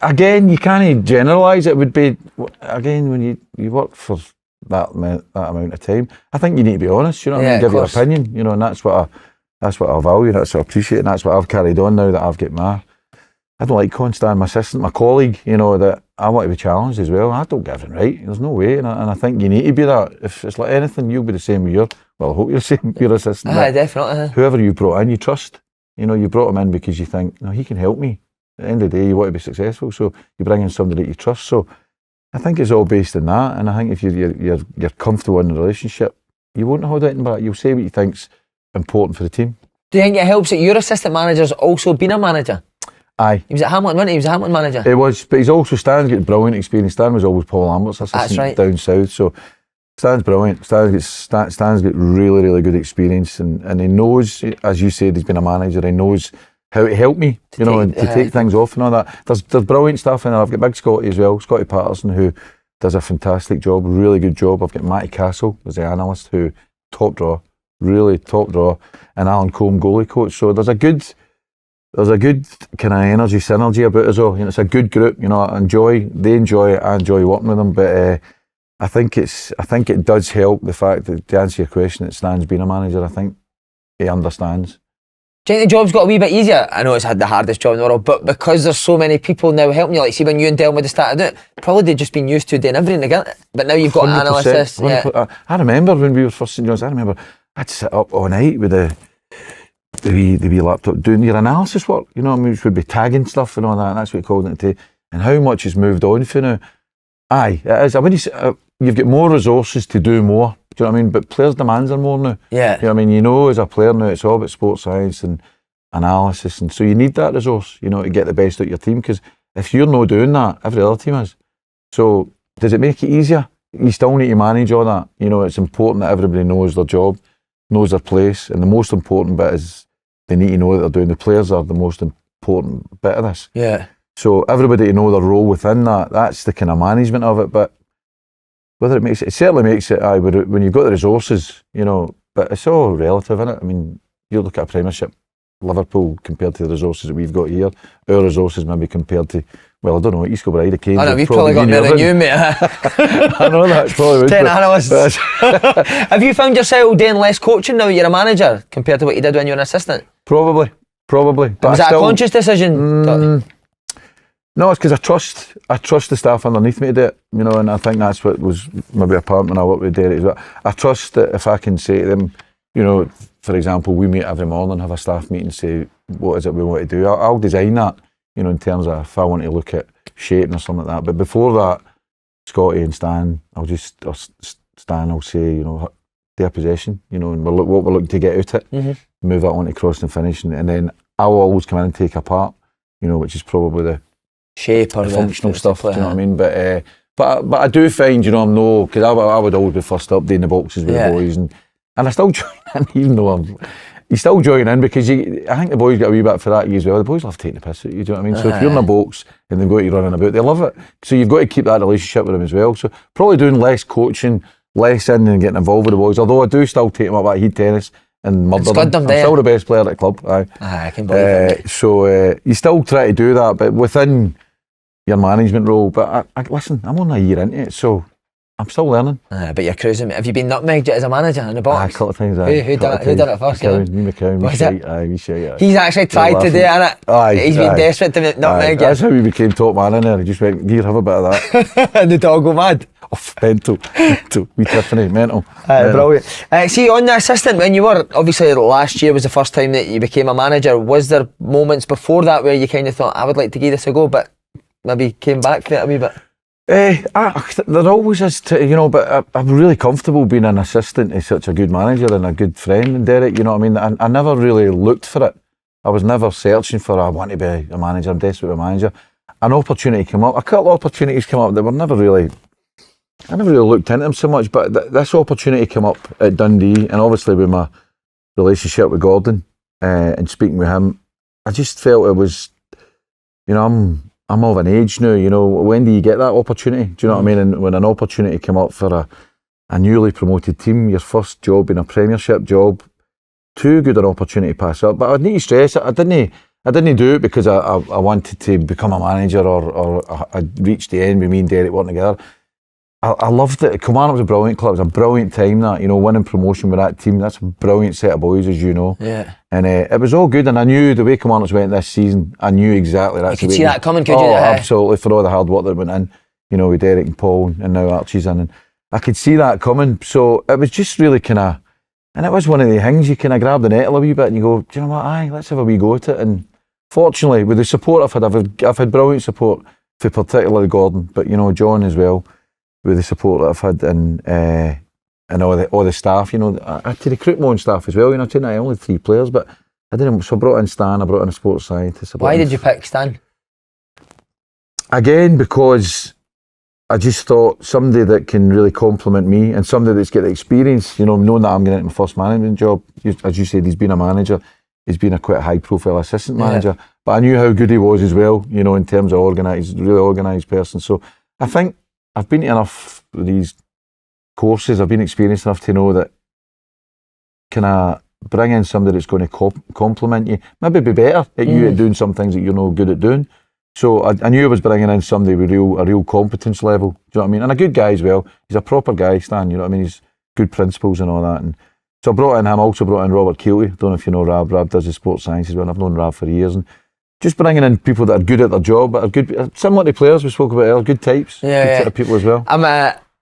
Again, you can't generalise. It would be, again, when you work for that amount of time, I think you need to be honest, you know what I mean? Give your opinion, you know, and that's what I value, that's what I appreciate, and that's what I've carried on now that I've got I don't like Constant, my assistant, my colleague, you know, that I want to be challenged as well. I don't get everything right, there's no way, and I think you need to be that. If it's like anything, you'll be the same with I hope you're the same with your assistant. Definitely. Whoever you brought in, you trust. You know, you brought him in because you think, no, he can help me. At the end of the day, you want to be successful, so you bring in somebody that you trust. So I think it's all based on that, and I think if you're comfortable in the relationship, you won't hold anything back. You'll say what you think's important for the team. Do you think it helps that your assistant manager's also been a manager? Aye. He was at Hamilton, wasn't he? He was a Hamilton manager. He was, but he's also, Stan's got brilliant experience. Stan was always Paul Lambert's assistant down south, so Stan's brilliant. Stan's got really, really good experience, and he knows, as you said, he's been a manager. He knows how to help me, and to take things off and all that. There's brilliant stuff in there. I've got big Scotty as well, Scotty Patterson, who does a fantastic job, really good job. I've got Matty Castle as the analyst, who top draw, really top draw, and Alan Combe goalie coach. So there's a good kind of energy synergy about us all. You know, it's a good group. You know, they enjoy it. I enjoy working with them. But I think it does help the fact that, to answer your question, that Stan's been a manager. I think he understands. Do you think the job's got a wee bit easier? I know it's had the hardest job in the world, but because there's so many people now helping you, like see when you and Del would have started out, probably they'd just been used to doing everything together. But now you've got analysts. Yeah. I remember when we were first St Johnstone, I remember I'd sit up all night with the wee laptop doing your analysis work, you know what I mean, which would be tagging stuff and all that, and that's what we called it today. And how much has moved on for now. Aye, it is. When you've got more resources to do more, do you know what I mean? But players' demands are more now. Yeah. You know what I mean? You know, as a player now, it's all about sports science and analysis, and so you need that resource, you know, to get the best out of your team, because if you're not doing that, every other team is. So does it make it easier? You still need to manage all that. You know, it's important that everybody knows their job, knows their place, and the most important bit is they need to know that they're doing. The players are the most important bit of this. Yeah. So everybody to know their role within that, that's the kind of management of it. But whether it certainly makes it, when you've got the resources, you know, but it's all relative, isn't it? I mean, you look at a Premiership, Liverpool compared to the resources that we've got here, our resources maybe compared to, well, I don't know, East Kilbride, Canes. I know, we've probably got more than you, mate. I know that's probably 10 analysts. Have you found yourself doing less coaching now that you're a manager compared to what you did when you were an assistant? Probably. But was that a conscious decision? No, it's because I trust the staff underneath me to do it, you know, and I think that's what was maybe a part when I worked with Derek as well. I trust that if I can say to them, you know, for example, we meet every morning, have a staff meeting, say, what is it we want to do? I'll design that, you know, in terms of if I want to look at shaping or something like that. But before that, Scotty and Stan, Stan will say, you know, their possession, you know, and what we're looking to get out it, move that on to cross and finish, and then I'll always come in and take a part, you know, which is probably the shape or the functional stuff, do you know what I mean? But I do find, you know, I'm no, because I would always be first up doing the boxes with the boys, and I still join in, even though you still join in, because I think the boys get a wee bit for that as well. The boys love taking the piss at you, do you know what I mean? So if you're in a box and they've got you running about, they love it. So you've got to keep that relationship with them as well. So probably doing less coaching, less in and getting involved with the boys, although I do still take them up at heat tennis and murder them. I'm still the best player at the club. I can believe it. So you still try to do that, but within your management role. But listen, I'm only a year into it, so I'm still learning. But you're cruising. Have you been nutmegged as a manager in the box? A couple of times. Who done it first? He's actually tried to do it, He's been desperate to nutmeg you. That's how we became top man in there. He just went, here, have a bit of that. And the dog go mad. Mental. We Tiffany, mental. Brilliant. See, on the assistant, when you were, obviously last year was the first time that you became a manager, was there moments before that where you kind of thought, I would like to give this a go, but maybe came back for it a wee bit? There always is, you know, but I'm really comfortable being an assistant to such a good manager and a good friend in Derek, you know what I mean? I never really looked for it. I was never searching for, I want to be a manager, I'm desperate to be a manager. An opportunity came up, a couple of opportunities came up that were never really, I never really looked into them so much, but this opportunity came up at Dundee, and obviously with my relationship with Gordon and speaking with him, I just felt it was, you know, I'm of an age now, you know, when do you get that opportunity? Do you know what I mean? And when an opportunity came up for a newly promoted team, your first job in a Premiership job, too good an opportunity to pass up. But I need to stress it, I didn't do it because I wanted to become a manager or I reached the end with me and Derek working together. I loved it. Kilmarnock was a brilliant club. It was a brilliant time, that, you know, winning promotion with that team. That's a brilliant set of boys, as you know. Yeah. And it was all good, and I knew the way Kilmarnock went this season, I knew exactly that's you could see that coming, could you? Absolutely, for all the hard work that went in, you know, with Derek and Paul, and now Archie's in, and I could see that coming. So it was just really kind of, and it was one of the things, you kind of grab the nettle a wee bit and you go, do you know what, let's have a wee go at it. And fortunately, with the support I've had brilliant support for particularly Gordon, but you know, John as well, with the support that I've had, and all the staff, you know, I had to recruit my own staff as well, you know, I only 3 players, but I didn't, so I brought in Stan, I brought in a sports scientist. Why did you pick Stan? Again, because I just thought somebody that can really complement me, and somebody that's got the experience, you know, knowing that I'm going into my first management job. As you said, he's been a manager, he's been a quite high profile assistant manager, but I knew how good he was as well, you know, in terms of really organised person. So I think I've been to enough of these courses, I've been experienced enough to know that can I bring in somebody that's going to complement you, maybe be better at you at doing some things that you're not good at doing. So I knew I was bringing in somebody with a real competence level, do you know what I mean? And a good guy as well. He's a proper guy, Stan, you know what I mean? He's good principles and all that. And so I brought in him, also brought in Robert Keelty. Don't know if you know Rab. Rab does the sports sciences well. I've known Rab for years. And just bringing in people that are good at their job, but are good, similar to players we spoke about earlier, good types, good type of people as well.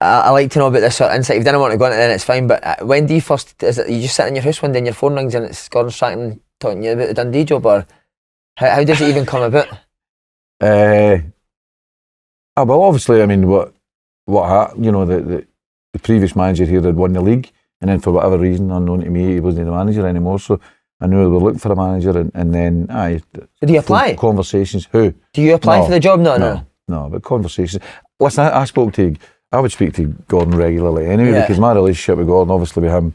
I like to know about this sort of insight. If you didn't want to go into it, then it's fine. But when do you first, is it you just sit in your house one day and your phone rings and it's Gordon Strachan talking to you about the Dundee job, or how does it even come about? Well, obviously, I mean, what happened, you know, the previous manager here had won the league, and then for whatever reason, unknown to me, he wasn't the manager anymore, so I knew they were looking for a manager, and then, So do you apply? Conversations, who? Do you apply for the job? No, but conversations. Listen, I would speak to Gordon regularly anyway, because my relationship with Gordon, obviously with him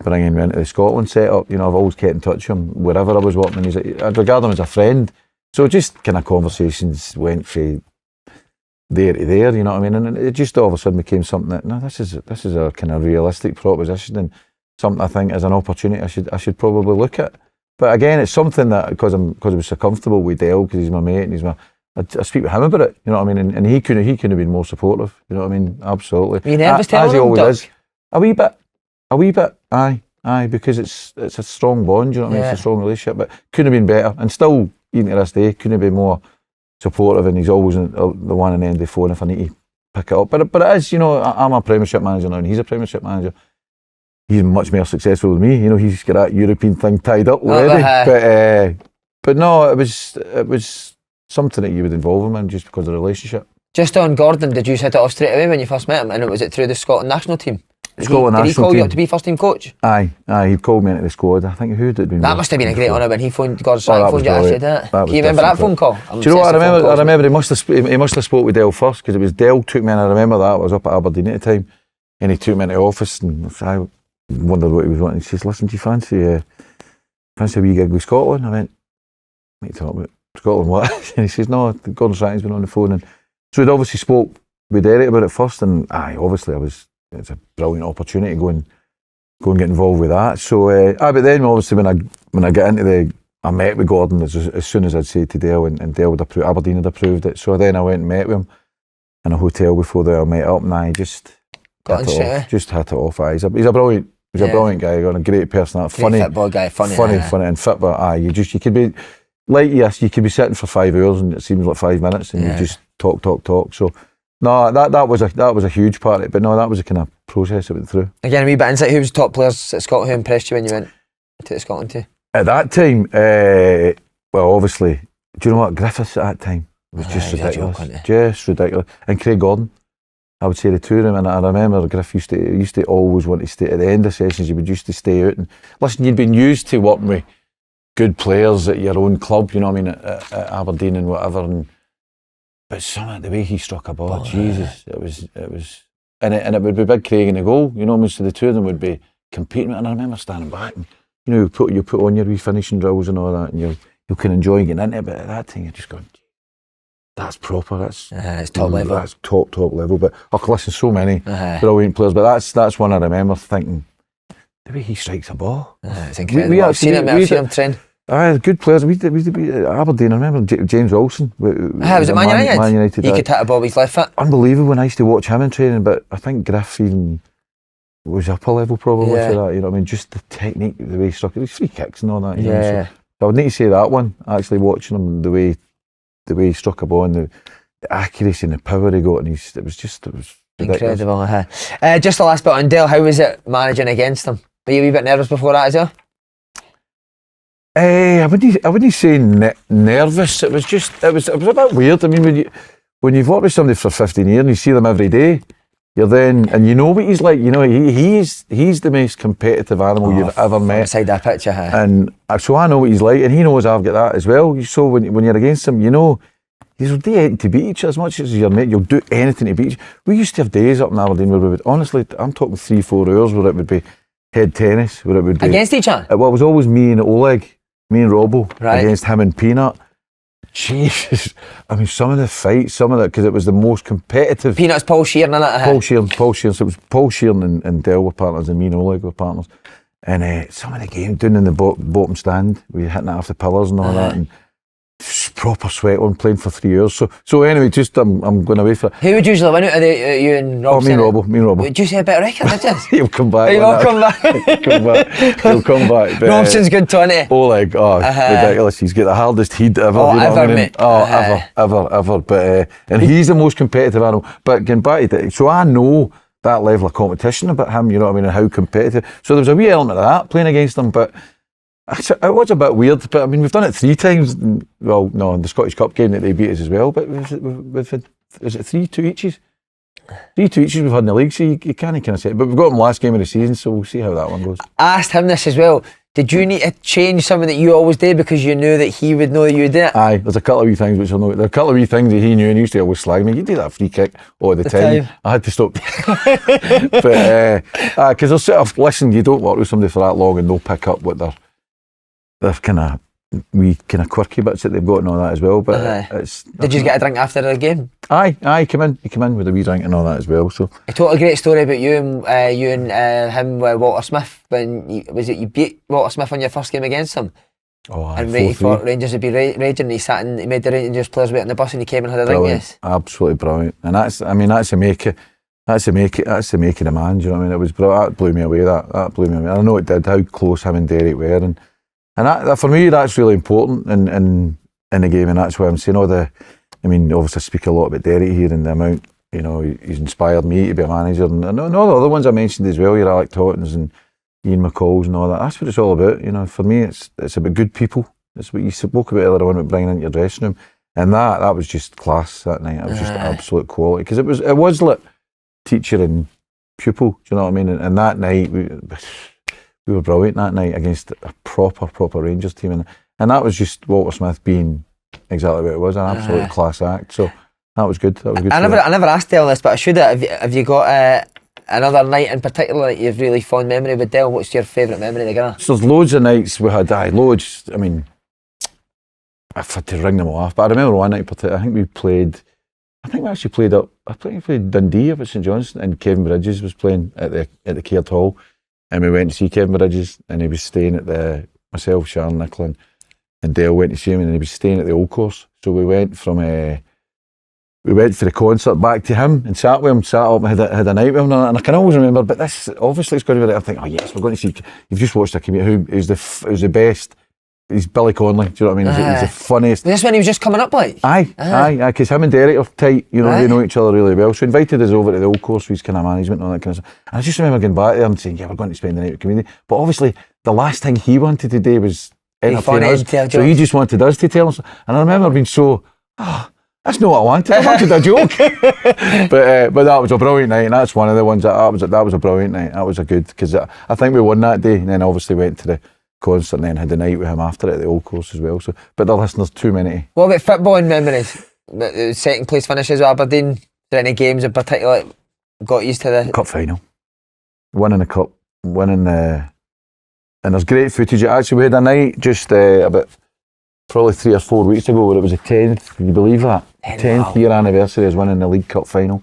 bringing me into the Scotland setup, you know, I've always kept in touch with him wherever I was working, I'd regard him as a friend. So just kind of conversations went from there to there, you know what I mean? And it just all of a sudden became something that, no, this is a kind of realistic proposition and something I think as an opportunity I should probably look at. But again, it's something that, because I was so comfortable with Dale, because he's my mate and I speak with him about it, you know what I mean? And he couldn't have been more supportive, you know what I mean? Absolutely. Are you nervous telling him, as he always is. A wee bit, aye, because it's a strong bond, you know what I mean? It's a strong relationship, but couldn't have been better. And still, even to this day, couldn't have been more supportive, and he's always the one on the end of the phone if I need to pick it up. But it is, you know, I'm a Premiership manager now, and he's a Premiership manager. He's much more successful than me, you know, he's got that European thing tied up already. But no, it was something that you would involve him in just because of the relationship. Just on Gordon, did you set it off straight away when you first met him, and was it through the Scotland national team? Did he call you up to be first team coach? Aye, he called me into the squad. I think who did. That must have been a great honour when he phoned Gordon Strachan, phoned you after that. Can you remember that phone call? Do you know what I remember? He must have spoke with Dale first, because it was Dale took me in. I remember that I was up at Aberdeen at the time, and he took me into the office, and I wondered what he was wanting. He says, "Listen, do you fancy a wee gig with Scotland?" I went, "What are you talking about? Scotland what?" And he says, "No, Gordon Strachan's been on the phone." And so he'd obviously spoke with Derek about it first, and it's a brilliant opportunity to go and get involved with that. So, but then obviously when I get into I met with Gordon as soon as I'd said to Dale, and Dale Aberdeen had approved it. So then I went and met with him in a hotel before I met up, and I just hit it off. He's a brilliant guy, got a great personality, funny football guy, funny and fit, but you could be like, yes, you could be sitting for 5 hours and it seems like 5 minutes, and you just talk. So no, that was a huge part of it, but no, that was a kind of process that went through. Again, a wee bit insight. Who was the top players at Scotland? Who impressed you when you went to the Scotland team? At that time, well, obviously, do you know what? Griffiths at that time was just ridiculous. And Craig Gordon, I would say the two of them. And I remember Griff used to always want to stay at the end of sessions. He would used to stay out and listen. You'd been used to working with good players at your own club, you know what I mean, at Aberdeen and whatever. But the way he struck a ball, Jesus, it was, and it would be Big Craig in the goal. You know, most of the two of them would be competing. And I remember standing back, and you know, you put on your wee finishing drills and all that, and you can enjoy getting into it. But at that time, you're just going, that's proper. That's it's top level. That's top level. But listen, so many brilliant players. But that's one I remember thinking, the way he strikes a ball. It's incredible. I've seen him train. Good players. We did Aberdeen. I remember James Wilson. Was it Man United? Man United. He could hit a ball with his left foot. Unbelievable when I used to watch him in training. But I think Griff even was up a level probably for that. You know what I mean? Just the technique, the way he struck it. His free kicks and all that. You know? So I would need to say that one. Actually watching him, the way he struck a ball and the accuracy and the power he got, and it was ridiculous. Incredible. Just the last bit on Dale. How was it managing against him? Were you a wee bit nervous before that as well? I wouldn't say nervous. It was a bit weird. I mean, when you've worked with somebody for 15 years and you see them every day, and you know what he's like. You know, he's the most competitive animal you've ever met. Inside that picture, And so I know what he's like, and he knows I've got that as well. So when you're against him, you know, you'll do anything to beat each other. As much as your mate, you'll do anything to beat each other. We used to have days up in Aberdeen where we would, honestly, I'm talking 3-4 hours where it would be head tennis, where it would be against each other. Well, it was always me and Oleg. Me and Robbo against him and Peanut. Jesus, I mean, some of the fights, because it was the most competitive. Peanuts, Paul Sheeran, innit? Paul Sheeran. So it was Paul Sheeran and Dell were partners, and me and Oleg were partners. And some of the games down in the bottom stand, we were hitting it off the pillars and all that, and proper sweat on, playing for 3 years. So anyway, I'm going away for it. Who would usually win out of you and Rob? Me and Robbo. Would you say a better record, did you? He'll come back. He'll come back. He'll come back. But, Robson's good 20. Oleg, ridiculous. He's got the hardest head ever. Oh, ever, mate. Ever. But and he's the most competitive animal. But getting back to it, so I know that level of competition about him, you know what I mean, and how competitive. So there was a wee element of that playing against him, but it was a bit weird. But I mean, we've done it 3 times. Well, no, in the Scottish Cup game that they beat us as well. But we've had, is it 3-2 eaches? 3-2 eaches we've had in the league, so you can't kind of say it. But we've got him last game of the season, so we'll see how that one goes. I asked him this as well. Did you need to change something that you always did because you knew that he would know that you did it? Aye, there's a couple of wee things which I know. There are a couple of wee things that he knew, and he used to always slag me. You do that free kick all the time. I had to stop. But because I'll sort of listen, you don't work with somebody for that long and they'll pick up what their kind of wee kind of quirky bits that they've got and all that as well. But did you get a drink after the game? Aye, he came in with a wee drink and all that as well. So he told a great story about you and him with Walter Smith when you beat Walter Smith on your first game against him. Oh, aye, and he thought Rangers would be raging. He made the Rangers players wait on the bus and he came and had a drink. Yes, absolutely brilliant. And that's the making of the man. Do you know what I mean? It was brilliant. That blew me away. That blew me away. I know it did. How close him and Derek were, and that for me, that's really important in the game, and that's why I'm saying I mean, obviously I speak a lot about Derek here and the amount, you know, he's inspired me to be a manager, and all the other ones I mentioned as well, your Alec Tottens and Ian McCalls and all that. That's what it's all about, you know. For me, it's about good people. It's what you spoke about earlier on about bringing into your dressing room, and that was just class that night. It was just absolute quality, because it was like teacher and pupil. Do you know what I mean? And that night we were brilliant that night against a proper Rangers team, and that was just Walter Smith being exactly what it was, an absolute class act. So that was good. I never asked Dale this, but I should have. Have you got another night in particular that you've really fond memory with Dale? What's your favourite memory together? So there's loads of nights we had. Loads. I mean, I've had to ring them all off, but I remember one night in particular. I think we actually played up. I think we played Dundee up at St Johnstone, and Kevin Bridges was playing at the Caird Hall. And we went to see Kevin Bridges, and he was staying at myself, Sharon, Nicola, and Dale went to see him, and he was staying at the Old Course. So we went for the concert back to him and sat with him, sat up and had a night with him, and I can always remember. But this obviously it's going to be. I think, oh yes, we're going to see. You've just watched a comedian who is the best. He's Billy Connolly. Do you know what I mean? He's the funniest. This when he was just coming up, like. Aye. Because him and Derek are tight. You know, they know each other really well. So he invited us over to the Old Course for his kind of management and all that kind of stuff. And I just remember going back there and saying, yeah, we're going to spend the night with comedian. But obviously, the last thing he wanted to do was entertain us. So he just wanted us to tell us. And I remember being so, that's not what I wanted. I wanted a joke. but that was a brilliant night, and that's one of the ones that was a brilliant night. That was a good, because I think we won that day, and then obviously went to the concert and then had the night with him after it at the Old Course as well. So, but the listeners, too many. What about footballing memories? Second place finishes with Aberdeen. Is there any games in particular that got used to the cup final? Winning the cup, and there's great footage. Actually, we had a night just about probably 3 or 4 weeks ago where it was the 10th. Can you believe that? 10th year anniversary of winning the League Cup final.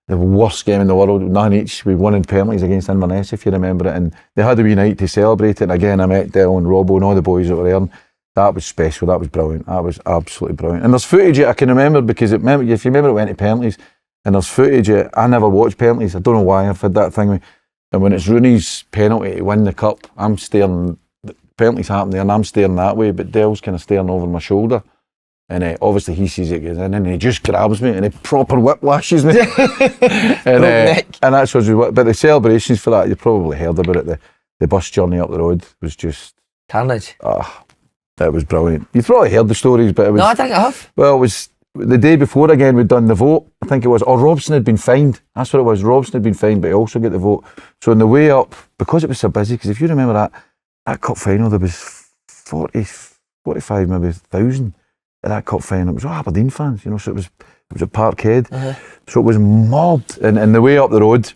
The worst game in the world, 9 each. We won in penalties against Inverness, if you remember it, and they had a wee night to celebrate it. And again, I met Del and Robbo and all the boys that were there. And that was special. That was brilliant. That was absolutely brilliant. And there's footage I can remember, because if you remember, it went to penalties, and there's footage. I never watched penalties. I don't know why. I've had that thing. And when it's Rooney's penalty to win the cup, I'm staring. The penalties happen there, and I'm staring that way, but Del's kind of staring over my shoulder. And obviously he sees it goes in, and he just grabs me and he proper whiplashes me. and that's what. But the celebrations for that, you probably heard about it. The bus journey up the road was just carnage. It was brilliant. You've probably heard the stories, but it was. No, I think I have. Well, it was the day before again. We'd done the vote. I think it was. Or Robson had been fined. That's what it was. Robson had been fined, but he also got the vote. So on the way up, because it was so busy, because if you remember that cup final, there was 45 maybe 1,000. At that cup final, it was all Aberdeen fans, you know, so it was at Parkhead. So it was mobbed, and the way up the road,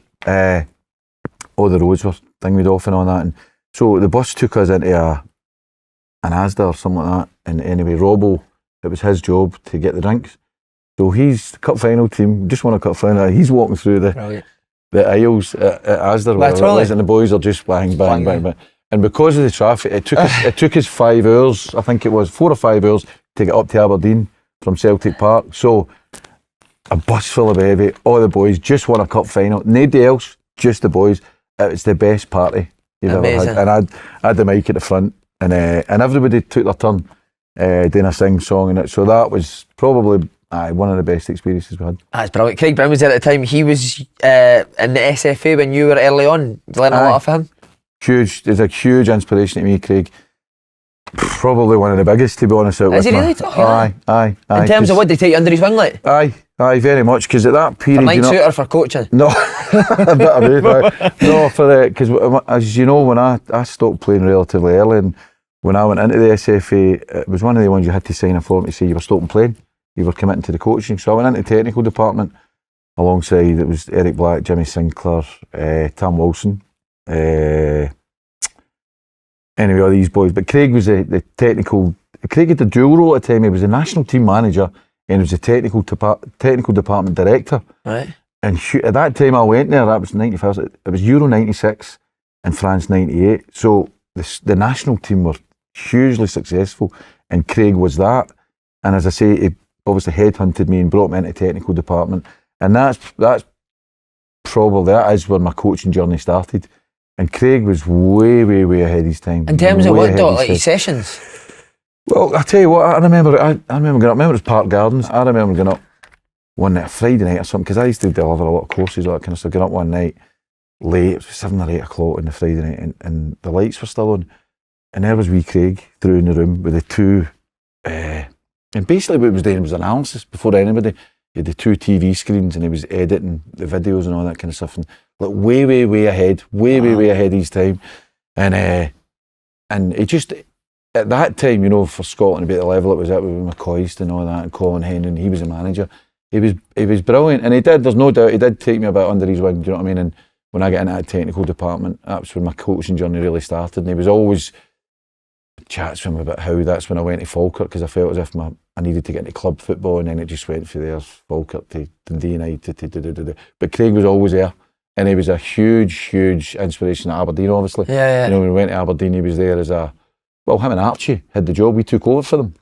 all the roads were dinged off and all that, and so the bus took us into an Asda or something like that, and anyway, Robbo it was his job to get the drinks. So he's the cup final team, just won a cup final. He's walking through the aisles at Asda, whatever it is, and the boys are just bang, bang, bang, bang. And because of the traffic, it took us 5 hours, I think it was 4 or 5 hours to get up to Aberdeen from Celtic Park. So a bus full of heavy, all the boys just won a cup final. Nobody else, just the boys. It was the best party you've ever had. And I had the mic at the front, and everybody took their turn doing a sing-song. And so that was probably one of the best experiences we had. That's brilliant. Craig Brown was there at the time. He was in the SFA when you were early on. Did you learn a lot from him? Huge. There's a huge inspiration to me, Craig. Probably one of the biggest, to be honest. Is he really? Aye. In terms of what, did he take you under his wing like? Aye, very much. Because at that period, for night suit or for coaching? No, a bit of both. No, because as you know, when I stopped playing relatively early, and when I went into the SFA, it was one of the ones you had to sign a form to say you were stopping playing. You were committing to the coaching. So I went into the technical department alongside, it was Eric Black, Jimmy Sinclair, Tam Wilson, anyway, all these boys. But Craig was the technical, Craig had the dual role at the time. He was the national team manager and he was the technical department director. Right. And at that time I went there, that was 95, it was Euro 96 and France 98. So the national team were hugely successful and Craig was that. And as I say, he obviously headhunted me and brought me into the technical department, and that is where my coaching journey started. And Craig was way ahead of his time. In terms of what, like sessions? Well, I tell you what, I remember going up. Remember it was Park Gardens. I remember going up one night, Friday night or something, because I used to deliver a lot of courses, all that kind of stuff. Going up one night late, it was 7 or 8 o'clock on the Friday night, and the lights were still on, and there was wee Craig through in the room with the two. And basically what he was doing was analysis before anybody. He had the 2 TV screens and he was editing the videos and all that kind of stuff. And like way ahead, way ahead of his time. And he just, at that time, you know, for Scotland to be at the level it was at with McCoist and all that, and Colin Henry, and he was a manager. He was brilliant. And he did, there's no doubt, he did take me a bit under his wing, do you know what I mean? And when I got into that technical department, that's when my coaching journey really started. And he was always chats with him about how that's when I went to Falkirk, because I felt as if I needed to get into club football, and then it just went from there, Falkirk to Dundee United. But Craig was always there, and he was a huge inspiration at Aberdeen, obviously. Yeah. You know, when we went to Aberdeen, he was there as him and Archie had the job. We took over for them,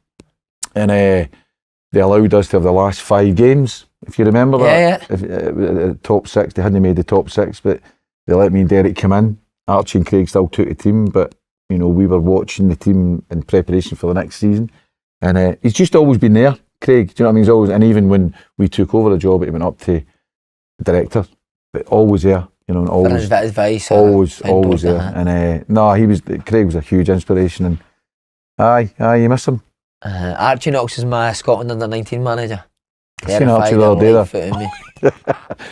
and they allowed us to have the last 5 games, if you remember that. Yeah. Top 6, they hadn't made the top 6, but they let me and Derek come in. Archie and Craig still took the team, but you know, we were watching the team in preparation for the next season, and he's just always been there, Craig. Do you know what I mean? He's always, and even when we took over the job, he went up to the director, but always there, you know, and always advice, always there. And Craig was a huge inspiration, and aye, you miss him. Archie Knox is my Scotland under-19 manager. I seen Archie the other day there.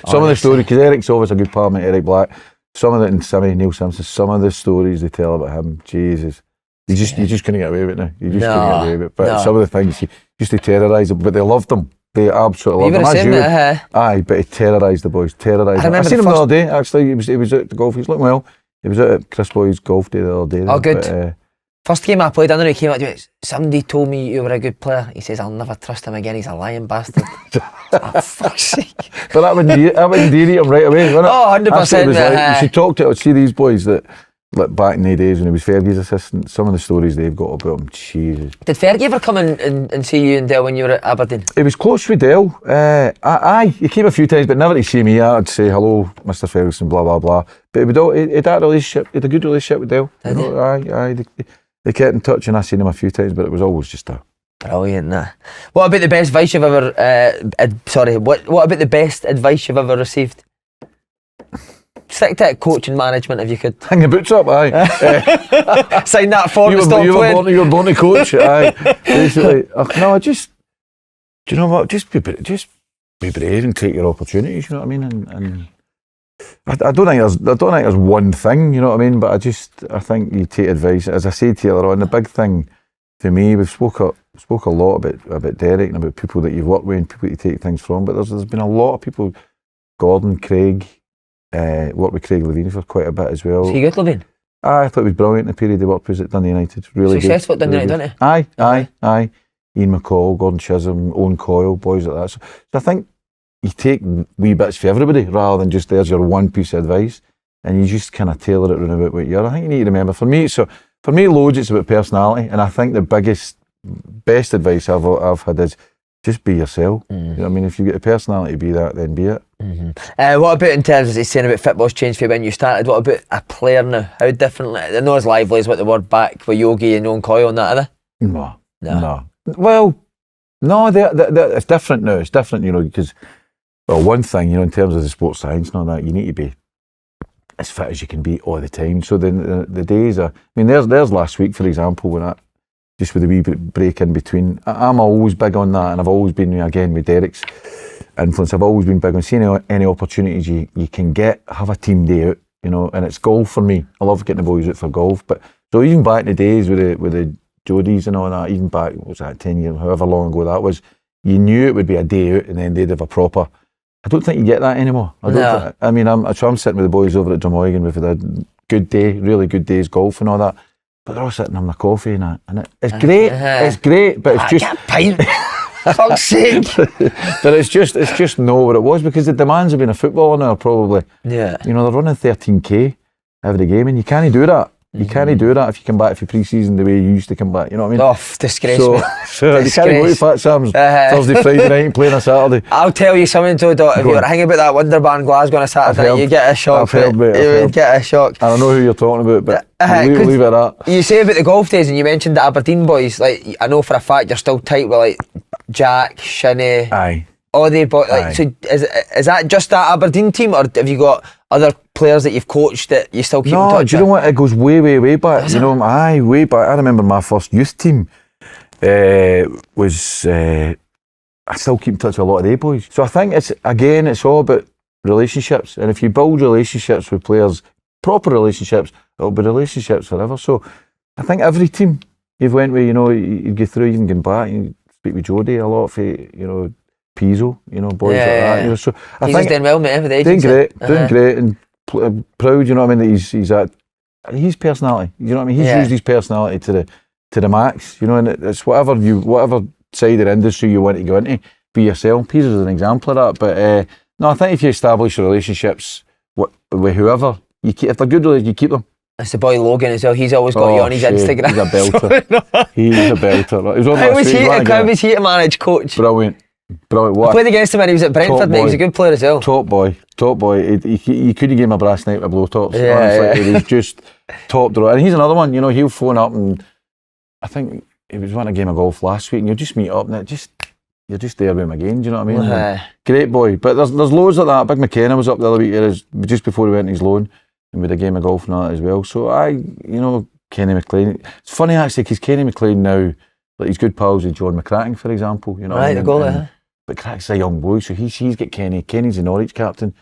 Some of the stories, because Eric's always a good pal, mate, Eric Black. Some of it, and Neil Simpson, some of the stories they tell about him, Jesus, you just couldn't get away with it now. You just couldn't get away with it. But some of the things he used to terrorise them, but they loved him. They absolutely loved him. Aye, but he terrorised the boys. I seen him the other day. Actually, he was at the golf. He's looking well. He was at Chris Boy's golf day the other day. Oh, good. But, first game I played, I know he came up to me. Somebody told me you were a good player. He says I'll never trust him again. He's a lying bastard. Oh, fuck's sake. But that wouldn't dear him right away, wouldn't it? Oh, 100%. You should talk to see these boys that, like back in the days when he was Fergie's assistant, some of the stories they've got about him, Jesus. Did Fergie ever come and see you and Dale when you were at Aberdeen? He was close with Dale. He came a few times, but never to see me. I'd say hello, Mr. Ferguson, blah blah blah. But he had that relationship. He had a good relationship with Dale. They kept in touch, and I seen him a few times, but it was always just a brilliant. What about the best advice you've ever? What about the best advice you've ever received? Stick to coaching management if you could. Hang your boots up, aye. Sign that form. You were born to coach, aye. Basically, no, do you know what? Just be brave and take your opportunities. You know what I mean? And I don't think there's one thing. You know what I mean? But I think you take advice. As I said to you earlier on, the big thing to me, we've spoke a lot about Derek and about people that you've worked with and people you take things from. But there's been a lot of people. Gordon, Craig. Worked with Craig Levine for quite a bit as well. Was he good, Levine? I thought he was brilliant in the period he worked with us at Dundee United. Really successful good. At Dundee United, didn't he? Aye. Ian McCall, Gordon Chisholm, Owen Coyle, boys like that. So I think you take wee bits for everybody rather than just there's your one piece of advice, and you just kind of tailor it around about what you're. I think you need to remember, for me, loads it's about personality, and I think the best advice I've had is just be yourself. You know what I mean? If you get a personality to be that, then be it. What about in terms of saying about football's changed for you when you started? What about a player now? How different? They're not as lively as what they were back with Yogi and Owen Coyle and that, are they? No. Well, no, it's different now. It's different, you know, because, well, one thing, you know, in terms of the sports science and all that, you need to be as fit as you can be all the time. So then the days are, I mean, there's last week, for example, when just with a wee break in between. I'm always big on that, and I've always been, again, with Derek's influence, I've always been big on seeing any opportunities you can get, have a team day out, you know, and it's golf for me. I love getting the boys out for golf. But so even back in the days with the Jodies and all that, even back, what was that, 10 years, however long ago that was, you knew it would be a day out and then they'd have a proper. I don't think you get that anymore. I'm sitting with the boys over at Drummoygan. We've had a good day, really good days, golf and all that. But they're all sitting having a coffee and it's great. It's great, but it's just. Pint. Fuck's sake. But it's just not what it was, because the demands of being a footballer now are probably. Yeah. You know, they're running 13k every game, and you can't do that. You can't do that if you come back for pre-season the way you used to come back. You know what I mean? Oh, disgrace. So you can't go to Fat Sam's Thursday, Friday night and play on a Saturday. I'll tell you something, Todd. If you were hanging about that Wonderbar in Glasgow on a Saturday night, you get a shock. You would get a shock. I don't know who you're talking about, but leave it at that. You say about the golf days, and you mentioned the Aberdeen boys. Like, I know for a fact you're still tight with like Jack, Shinny. Aye. All the boys. Like, so is that just that Aberdeen team, or have you got other players that you've coached that you still keep in touch with? No, do you know what? It goes way, way, way back. You know, way back. I remember my first youth team was. I still keep in touch with a lot of the boys. So I think it's all about relationships, and if you build relationships with players, proper relationships, it'll be relationships forever. So I think every team you've went with, you know, you go through, you can get back, you speak with Jody a lot for, you know, Pizzo, you know, boys like that. You know, so I think doing well, mate, with the doing agency. great, and proud. You know what I mean? That he's at his personality. You know what I mean? He's used his personality to the max. You know, and it's whatever side of the industry you want to go into, be yourself. Pizzo's an example of that. But no, I think if you establish relationships with whoever, if they're good relationships, you keep them. That's the boy Logan as well. He's always got you on his Instagram. He's a belter. He's a belter. How was he to manage, coach? Brilliant. I played against him when he was at Brentford, mate. He was a good player as well. Top boy. He couldn't give him a brass night with blowtorch. He was just top drawer. And he's another one, you know, he'll phone up, and I think he was winning a game of golf last week, and you'll just meet up, and you're just there with him again, do you know what I mean? Great boy. But there's loads like that. Big McKenna was up the other week, just before he went on his loan, and we had a game of golf and all that as well. So Kenny McLean. It's funny actually, because Kenny McLean now, like, he's good pals with John McCracken, for example. You know, right, the goalie. But Crack's a young boy, so he's got Kenny. Kenny's the Norwich captain.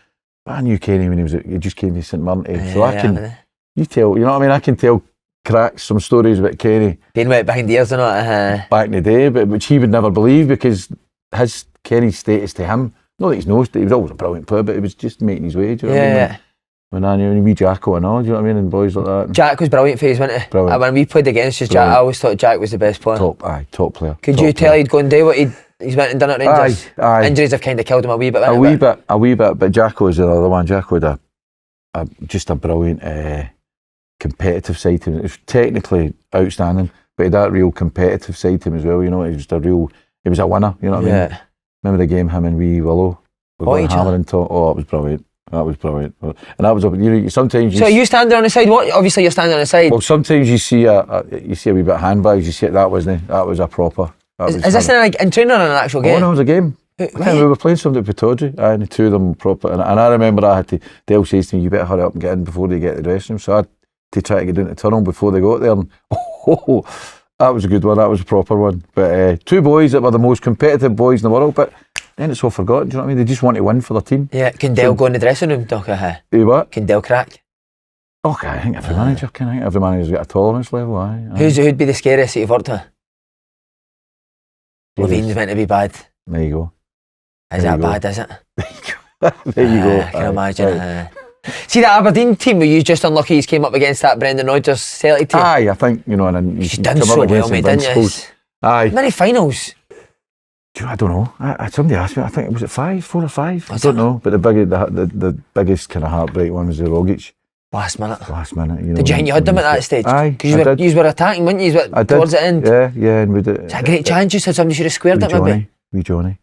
But I knew Kenny when he just came to St Mirren. So I can, you tell, you know what I mean? I can tell Crack some stories about Kenny. Being wet behind the ears or not. Back in the day, but which he would never believe, because Kenny's status to him, not that he's no status, he was always a brilliant player, but he was just making his way, do you know what I mean? When I knew wee Jacko and all, do you know what I mean? And boys like that. Jack was brilliant for us, wasn't he? Brilliant. When we played against us, Jack, I always thought Jack was the best player. Top player. Could you tell he'd go and do what he's went and done at Rangers? Aye. Injuries have kind of killed him a wee bit. A wee bit, but Jacko is the other one. Jacko had just a brilliant competitive side to him. It was technically outstanding, but he had that real competitive side to him as well. You know, he was a winner. You know what I mean? Remember the game him and wee Willow? We were hammering top. Oh, that was brilliant. And that was up. You know, sometimes. So are you standing on the side? What? Obviously, you're standing on the side. Well, sometimes you see a wee bit of handbags. You see that was a proper. Is this in training or an actual game? Oh no, it was a game. We were playing something at Pittodrie, and the two of them proper. And I remember I had to. Dale says to me, "You better hurry up and get in before they get to the dressing room." So I had to try to get down to the tunnel before they got there. And that was a good one. That was a proper one. But two boys that were the most competitive boys in the world, but. Then it's all forgotten, do you know what I mean? They just want to win for their team. Yeah, can Dale go in the dressing room, Doc? What? Can Dale crack? Okay, I think every manager can. I think every manager's got a tolerance level, aye. Who'd be the scariest that you've worked with? Levine's meant to be bad. There you go. Is that bad, is it? There you go. I can imagine. See that Aberdeen team where you just unlucky he's came up against that Brendan Rodgers Celtic team? Aye, I think, you know, and he's done so well, mate, didn't you? Aye. Many finals. I don't know. Somebody asked me. I think it was 4 or 5. I Was don't it? know. But the biggest kind of heartbreak one was the Rogic. Last minute. You know. Did you think you had them at that stage? Aye, Because you were attacking, weren't you? I did. Towards the end. Yeah, and we did. It's a great chance. You said somebody should have squared it, maybe. Johnny.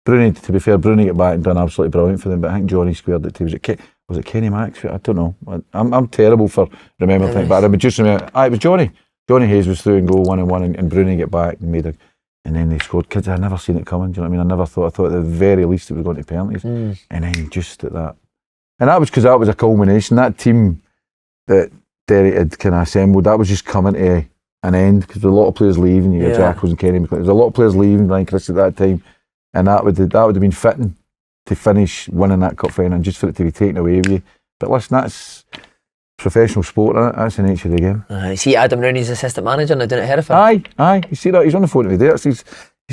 Bruni, to be fair, Bruni got back and done absolutely brilliant for them. But I think Johnny squared it too. Was it Kenny Max? I don't know. I'm terrible for remembering things, but I would just remember. It was Johnny. Johnny Hayes was through and goal 1-1, and Bruni get back and and then they scored. Kids, I'd never seen it coming. Do you know what I mean? I thought at the very least it was going to penalties, and then just at that, and that was because that was a culmination. That team that Derek had kind of assembled, that was just coming to an end because there were a lot of players leaving. You got Jackals and Kenny McLean. There was a lot of players leaving, like Chris at that time, and that would have been fitting to finish winning that cup final and just for it to be taken away with you. But listen, that's professional sport, isn't it? That's the nature of the game. See Adam Rooney's assistant manager now down at Hereford. Aye. You see that? He's on the phone today. He's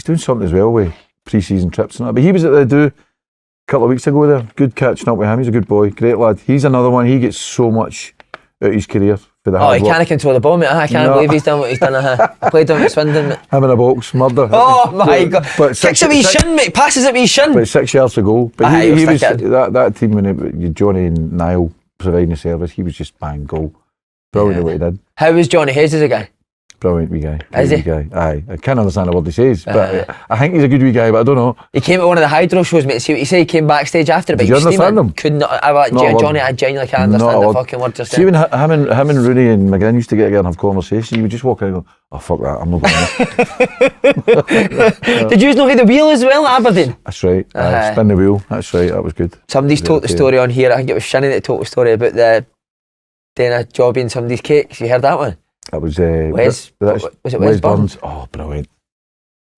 doing something as well with pre-season trips and that. But he was at the Do a couple of weeks ago there. Good catching up with him. He's a good boy. Great lad. He's another one. He gets so much out of his career for the hard he work. can't control the ball, mate. I can't believe he's done what he's done. Played down at Swindon, mate. Him in a box, murder. Oh my God. But Kicks it with his shin, mate. Passes it with his shin. But 6 yards to go. But he was that that team when Johnny and Niall providing the service, he was just bang goal. Brilliant what he did. How was Johnny Hayes as a guy? Brilliant wee guy. Is he? Guy. Aye. I can't understand a word he says, but I think he's a good wee guy, but I don't know. He came at one of the Hydro shows, mate. See what he said. He came backstage after it, but Did you understand him? Could not. Johnny, I genuinely can't understand the fucking word just See, when him and Rooney and McGinn used to get together and have conversations, you would just walk out and go, oh, fuck that, I'm not going there. Did you know how the wheel as well at Aberdeen? That's right. Spin the wheel. That's right. That was good. Somebody's told the story on here. I think it was Shinny that told the story about doing a job in somebody's cakes. You heard that one? That was was it Wes Burns? Oh, brilliant.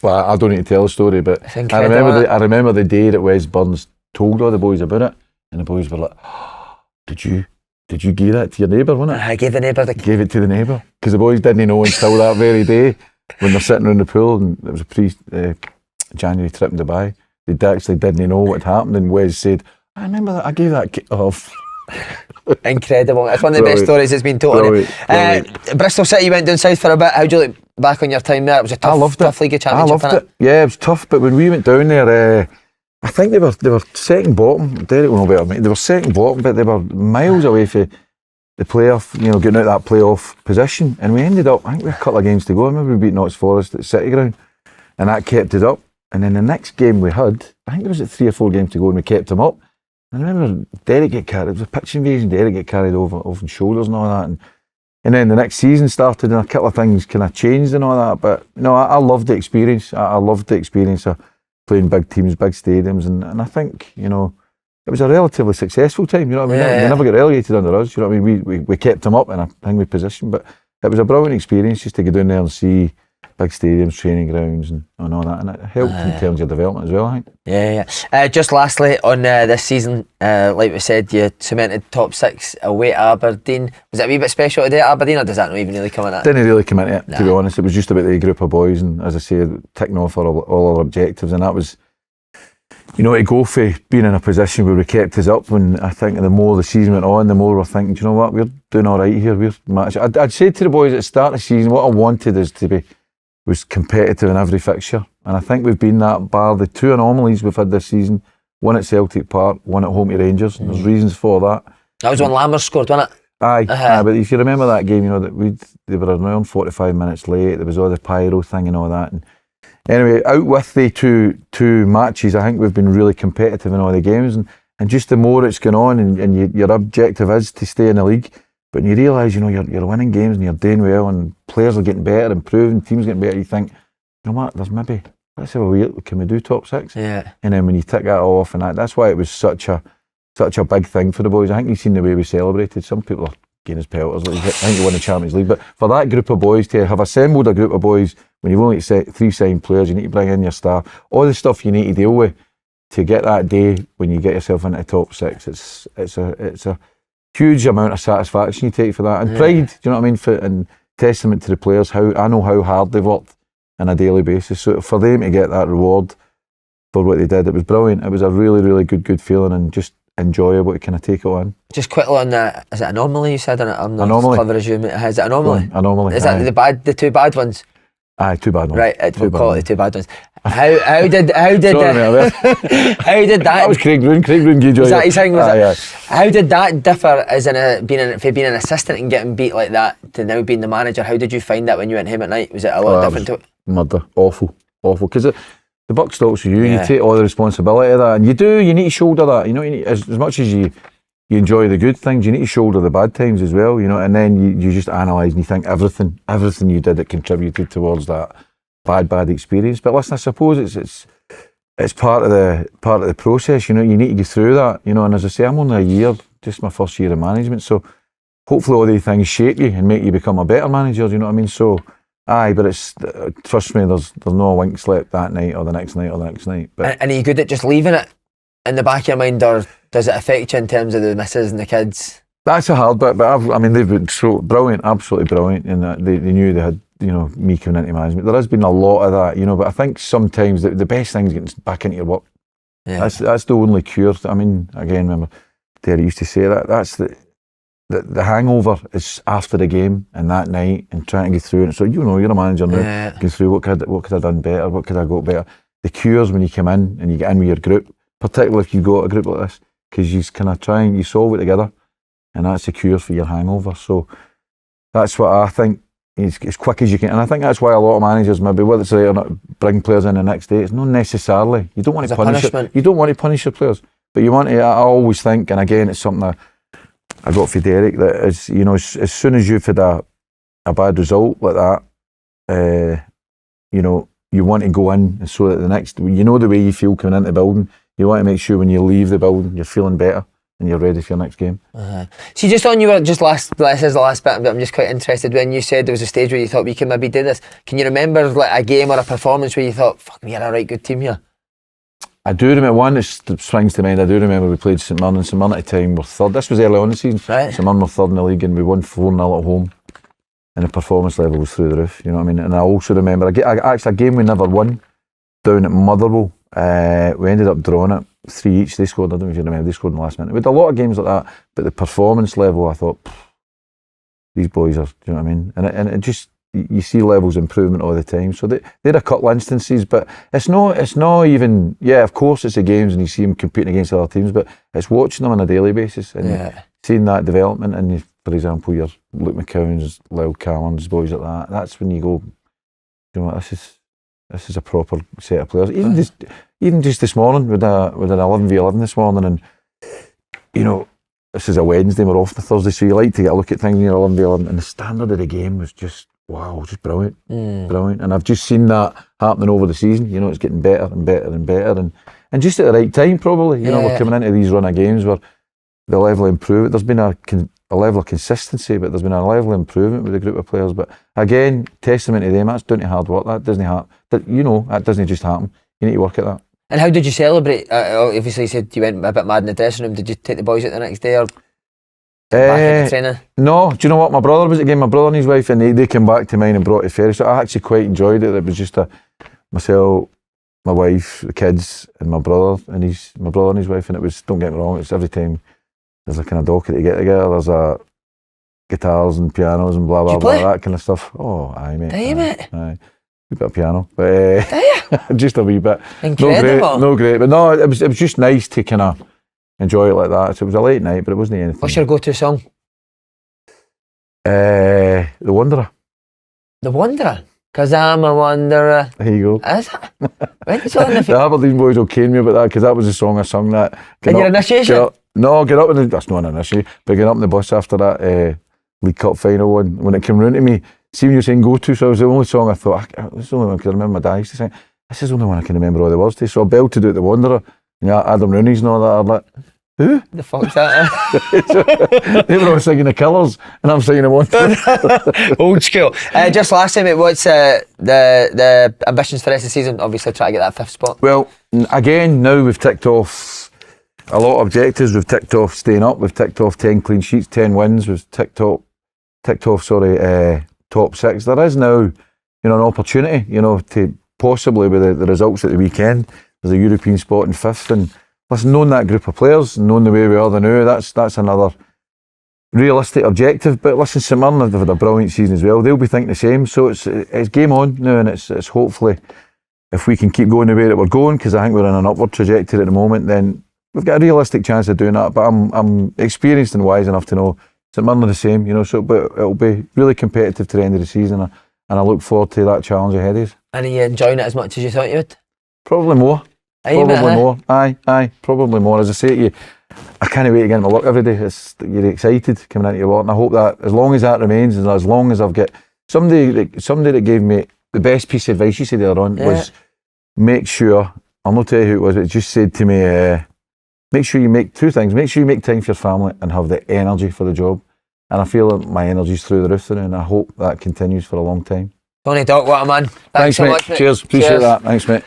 Well, I don't need to tell the story, but I remember the day that Wes Burns told all the boys about it, and the boys were like, oh, did you give that to your neighbour, wasn't it? I gave the neighbour gave it to the neighbour, because the boys didn't know until that very day when they're sitting around the pool, and it was a pre-January trip in Dubai. They actually didn't know what had happened, and Wes said, I remember that, I gave that off. Incredible. It's one of the best stories that's been told. Bristol City went down south for a bit. How'd you look back on your time there? It was a tough league of championship. I loved it. Yeah, it was tough, but when we went down there, I think they were second bottom. Derek will know better than me. They were second bottom, but they were miles away from the playoff, getting out that playoff position. And we ended up, I think we had a couple of games to go. I remember we beat Notts Forest at City Ground, and that kept us up. And then the next game we had, I think there was 3 or 4 games to go, and we kept them up. I remember Derek get carried. It was a pitch invasion. Derek get carried over his shoulders and all that, and then the next season started, and a couple of things kind of changed and all that. But no, I loved the experience. I loved the experience of playing big teams, big stadiums, and I think it was a relatively successful time. You know what I mean? They never got relegated under us. You know what I mean? We kept them up in a thing with position, but it was a brilliant experience just to go down there and see big stadiums, training grounds, and all that, and it helped in terms of development as well, I think. Just lastly, on this season, like we said, you cemented top 6 away at Aberdeen. Was it a wee bit special today at Aberdeen, or does that not even really come in? Didn't really come into it, to be honest. It was just about the group of boys, and as I say, ticking off all our objectives, and that was, to go for being in a position where we kept us up. When I think the more the season went on, the more we're thinking, do you know what, we're doing all right here. I'd say to the boys at the start of the season, what I wanted is was competitive in every fixture, and I think we've been that, bar the 2 anomalies we've had this season, one at Celtic Park, one at home to Rangers. There's reasons for that. That was when Lammers scored, wasn't it? Aye, but if you remember that game, that they were around 45 minutes late, there was all the pyro thing and all that, and anyway, out with the two matches, I think we've been really competitive in all the games, and just the more it's going on, and your objective is to stay in the league. But when you realise, you're winning games and you're doing well, and players are getting better, improving, teams getting better, you think, you know what, there's maybe, let's have a wee look, can we do top 6? Yeah. And then when you tick that off, and that's why it was such a big thing for the boys. I think you've seen the way we celebrated. Some people are getting us pelters, I think you won the Champions League, but for that group of boys to have assembled a group of boys, when you've only got 3 signed players, you need to bring in your staff, all the stuff you need to deal with to get that day when you get yourself into the top 6. It's a huge amount of satisfaction you take for that, and pride. Do you know what I mean? And testament to the players, how I know how hard they've worked on a daily basis. So for them to get that reward for what they did, it was brilliant. It was a really, really good feeling, and just enjoyable to kind of take it on. Just quickly on that, is it Anomaly you said? I'm not Anomaly. as clever as you, mate. Is it Anomaly? Anomaly. Is that the 2 bad ones? Aye, two bad ones. Right, we'll call it the two bad ones. How did Sorry, mate, how did that? that was Craig Brune. Craig Brune gave you. Was that his thing? Was Aye, it? aye. How did that differ as from being an assistant and getting beat like that to now being the manager? How did you find that when you went home at night? Was it a lot different to it? Murder, awful. Because the buck stops with you. Yeah. You take all the responsibility of that, and you need to shoulder that. You know, you need, as much as you enjoy the good things, you need to shoulder the bad times as well. You know, and then you just analyse and you think everything you did that contributed towards that bad experience. But listen, I suppose it's part of the process. You know, you need to go through that. You know, and as I say, I'm only a year, just my first year of management, so hopefully all these things shape you and make you become a better manager. You know what I mean? So, aye, but it's trust me, there's no wink slept that night or the next night or the next night. But And are you good at just leaving it in the back of your mind, or does it affect you in terms of the missus and the kids? that's a hard bit. But they've been so brilliant, absolutely brilliant, and they knew they had, you know, me coming into management. There has been a lot of that, you know, but I think sometimes the best thing is getting back into your work. Yeah. That's the only cure. I mean, again, remember Derek used to say that. That's the hangover is after the game and that night and trying to get through it. So, you know, you're a manager now, Yeah. going through what could I have done better, what could I got better. The cure's when you come in and you get in with your group, particularly if you go to a group like this, because you kind of try and you solve it together, and that's the cure for your hangover. So that's what I think. As quick as you can, and I think that's why a lot of managers, maybe whether it's right or not, bring players in the next day. It's not necessarily, you don't want to punish it. You don't want to punish your players, but you want to. I always think, and again, it's something I got for Derek, that is, you know, as soon as you've had a bad result like that, you know, you want to go in so that the next, you know, the way you feel coming into the building, you want to make sure when you leave the building you're feeling better and you're ready for your next game. See, just on you were just this is the last bit, but I'm just quite interested when you said there was a stage where you thought we can maybe do this. Can you remember like a game or a performance where you thought, fuck, we had a right good team here? I do remember one that springs to mind. I do remember we played St Mirren. St Mirren at the time were third. This was early on in the season. Right. St Mirren were third in the league and we won 4-0 at home. And the performance level was through the roof. You know what I mean? And I also remember actually a game we never won down at Motherwell. We ended up drawing it 3 each. They scored. I don't know if you remember. They scored in the last minute. We had a lot of games like that, but the performance level, I thought, these boys are. Do you know what I mean? And it just, you see levels of improvement all the time. So they're a couple of instances, but it's not even. Yeah, of course it's the games and you see them competing against other teams, but it's watching them on a daily basis and seeing that development. And for example, your Luke McCown's, Lyle Callum's, boys like that. That's when you go, you know, this is a proper set of players. Even just this morning with an 11v11 this morning, and you know, this is a Wednesday, we're off the Thursday, so you like to get a look at things in your 11v11, and the standard of the game was just wow, just brilliant, brilliant. And I've just seen that happening over the season. You know, it's getting better and better and better, and just at the right time probably. You know, we're coming into these run of games where the level of improvement. There's been a level of consistency, but there's been a level of improvement with a group of players. But again, testament to them. That's down to hard work. That doesn't happen. That doesn't just happen. You need to work at that. And how did you celebrate? Obviously, you said you went a bit mad in the dressing room. Did you take the boys out the next day or back into training? No. Do you know what? My brother was at the game. My brother and his wife, and they came back to mine and brought it Ferry. So I actually quite enjoyed it. It was just myself, my wife, the kids, and my brother and his wife. And it was, don't get me wrong, it's every time there's a kind of Docherty get together. There's guitars and pianos and blah blah blah, that kind of stuff. Oh, aye, mate. Do you, mate? Aye. A bit of piano, but just a wee bit. Incredible. No great, but no, it was just nice to kind of enjoy it like that. So it was a late night, but it wasn't anything. What's your go-to song? The Wanderer. The Wanderer? Because I'm a wanderer. There you go. Is it? When did you learn the Aberdeen boys will cane me about that, because that was the song I sung that. In your initiation? Get up that's not an initiation, but get up in the bus after that League Cup final one, when it came round to me, see when you're saying go to, so it was the only song I thought, this is the only one, because I remember my dad used to sing, this is the only one I can remember all the words to, so I belted out The Wanderer, and Adam Rooney's and all that. I'm like, who? The fuck's that? They were all singing The Killers, and I'm singing The Wanderer. Old school. Just last time, what's the ambitions for the rest of the season? Obviously try to get that 5th spot. Well, again, now we've ticked off a lot of objectives. We've ticked off staying up, we've ticked off 10 clean sheets, 10 wins, we've ticked off top 6. There is now, an opportunity, to possibly with the results at the weekend, there's a European spot in 5th, and listen, knowing that group of players, knowing the way we are now, that's another realistic objective. But listen, St Mirren have had a brilliant season as well. They'll be thinking the same. So it's game on now, and it's hopefully, if we can keep going the way that we're going, because I think we're in an upward trajectory at the moment, then we've got a realistic chance of doing that. But I'm experienced and wise enough to know St Mirren are the same, you know. So, but it'll be really competitive to the end of the season, and I look forward to that challenge ahead of us. And are you enjoying it as much as you thought you would? Probably more. Probably more. Aye, probably more. As I say to you, I can't wait to get into work every day. You're excited coming into your work, and I hope that as long as that remains, and as long as I've got somebody that gave me the best piece of advice you said earlier on was, make sure, I'll not tell you who it was, but it just said to me, make sure you make two things. Make sure you make time for your family and have the energy for the job. And I feel that my energy's through the roof now, and I hope that continues for a long time. Tony Doc, what a man. Thanks so much, mate. Cheers. Appreciate that. Thanks, mate.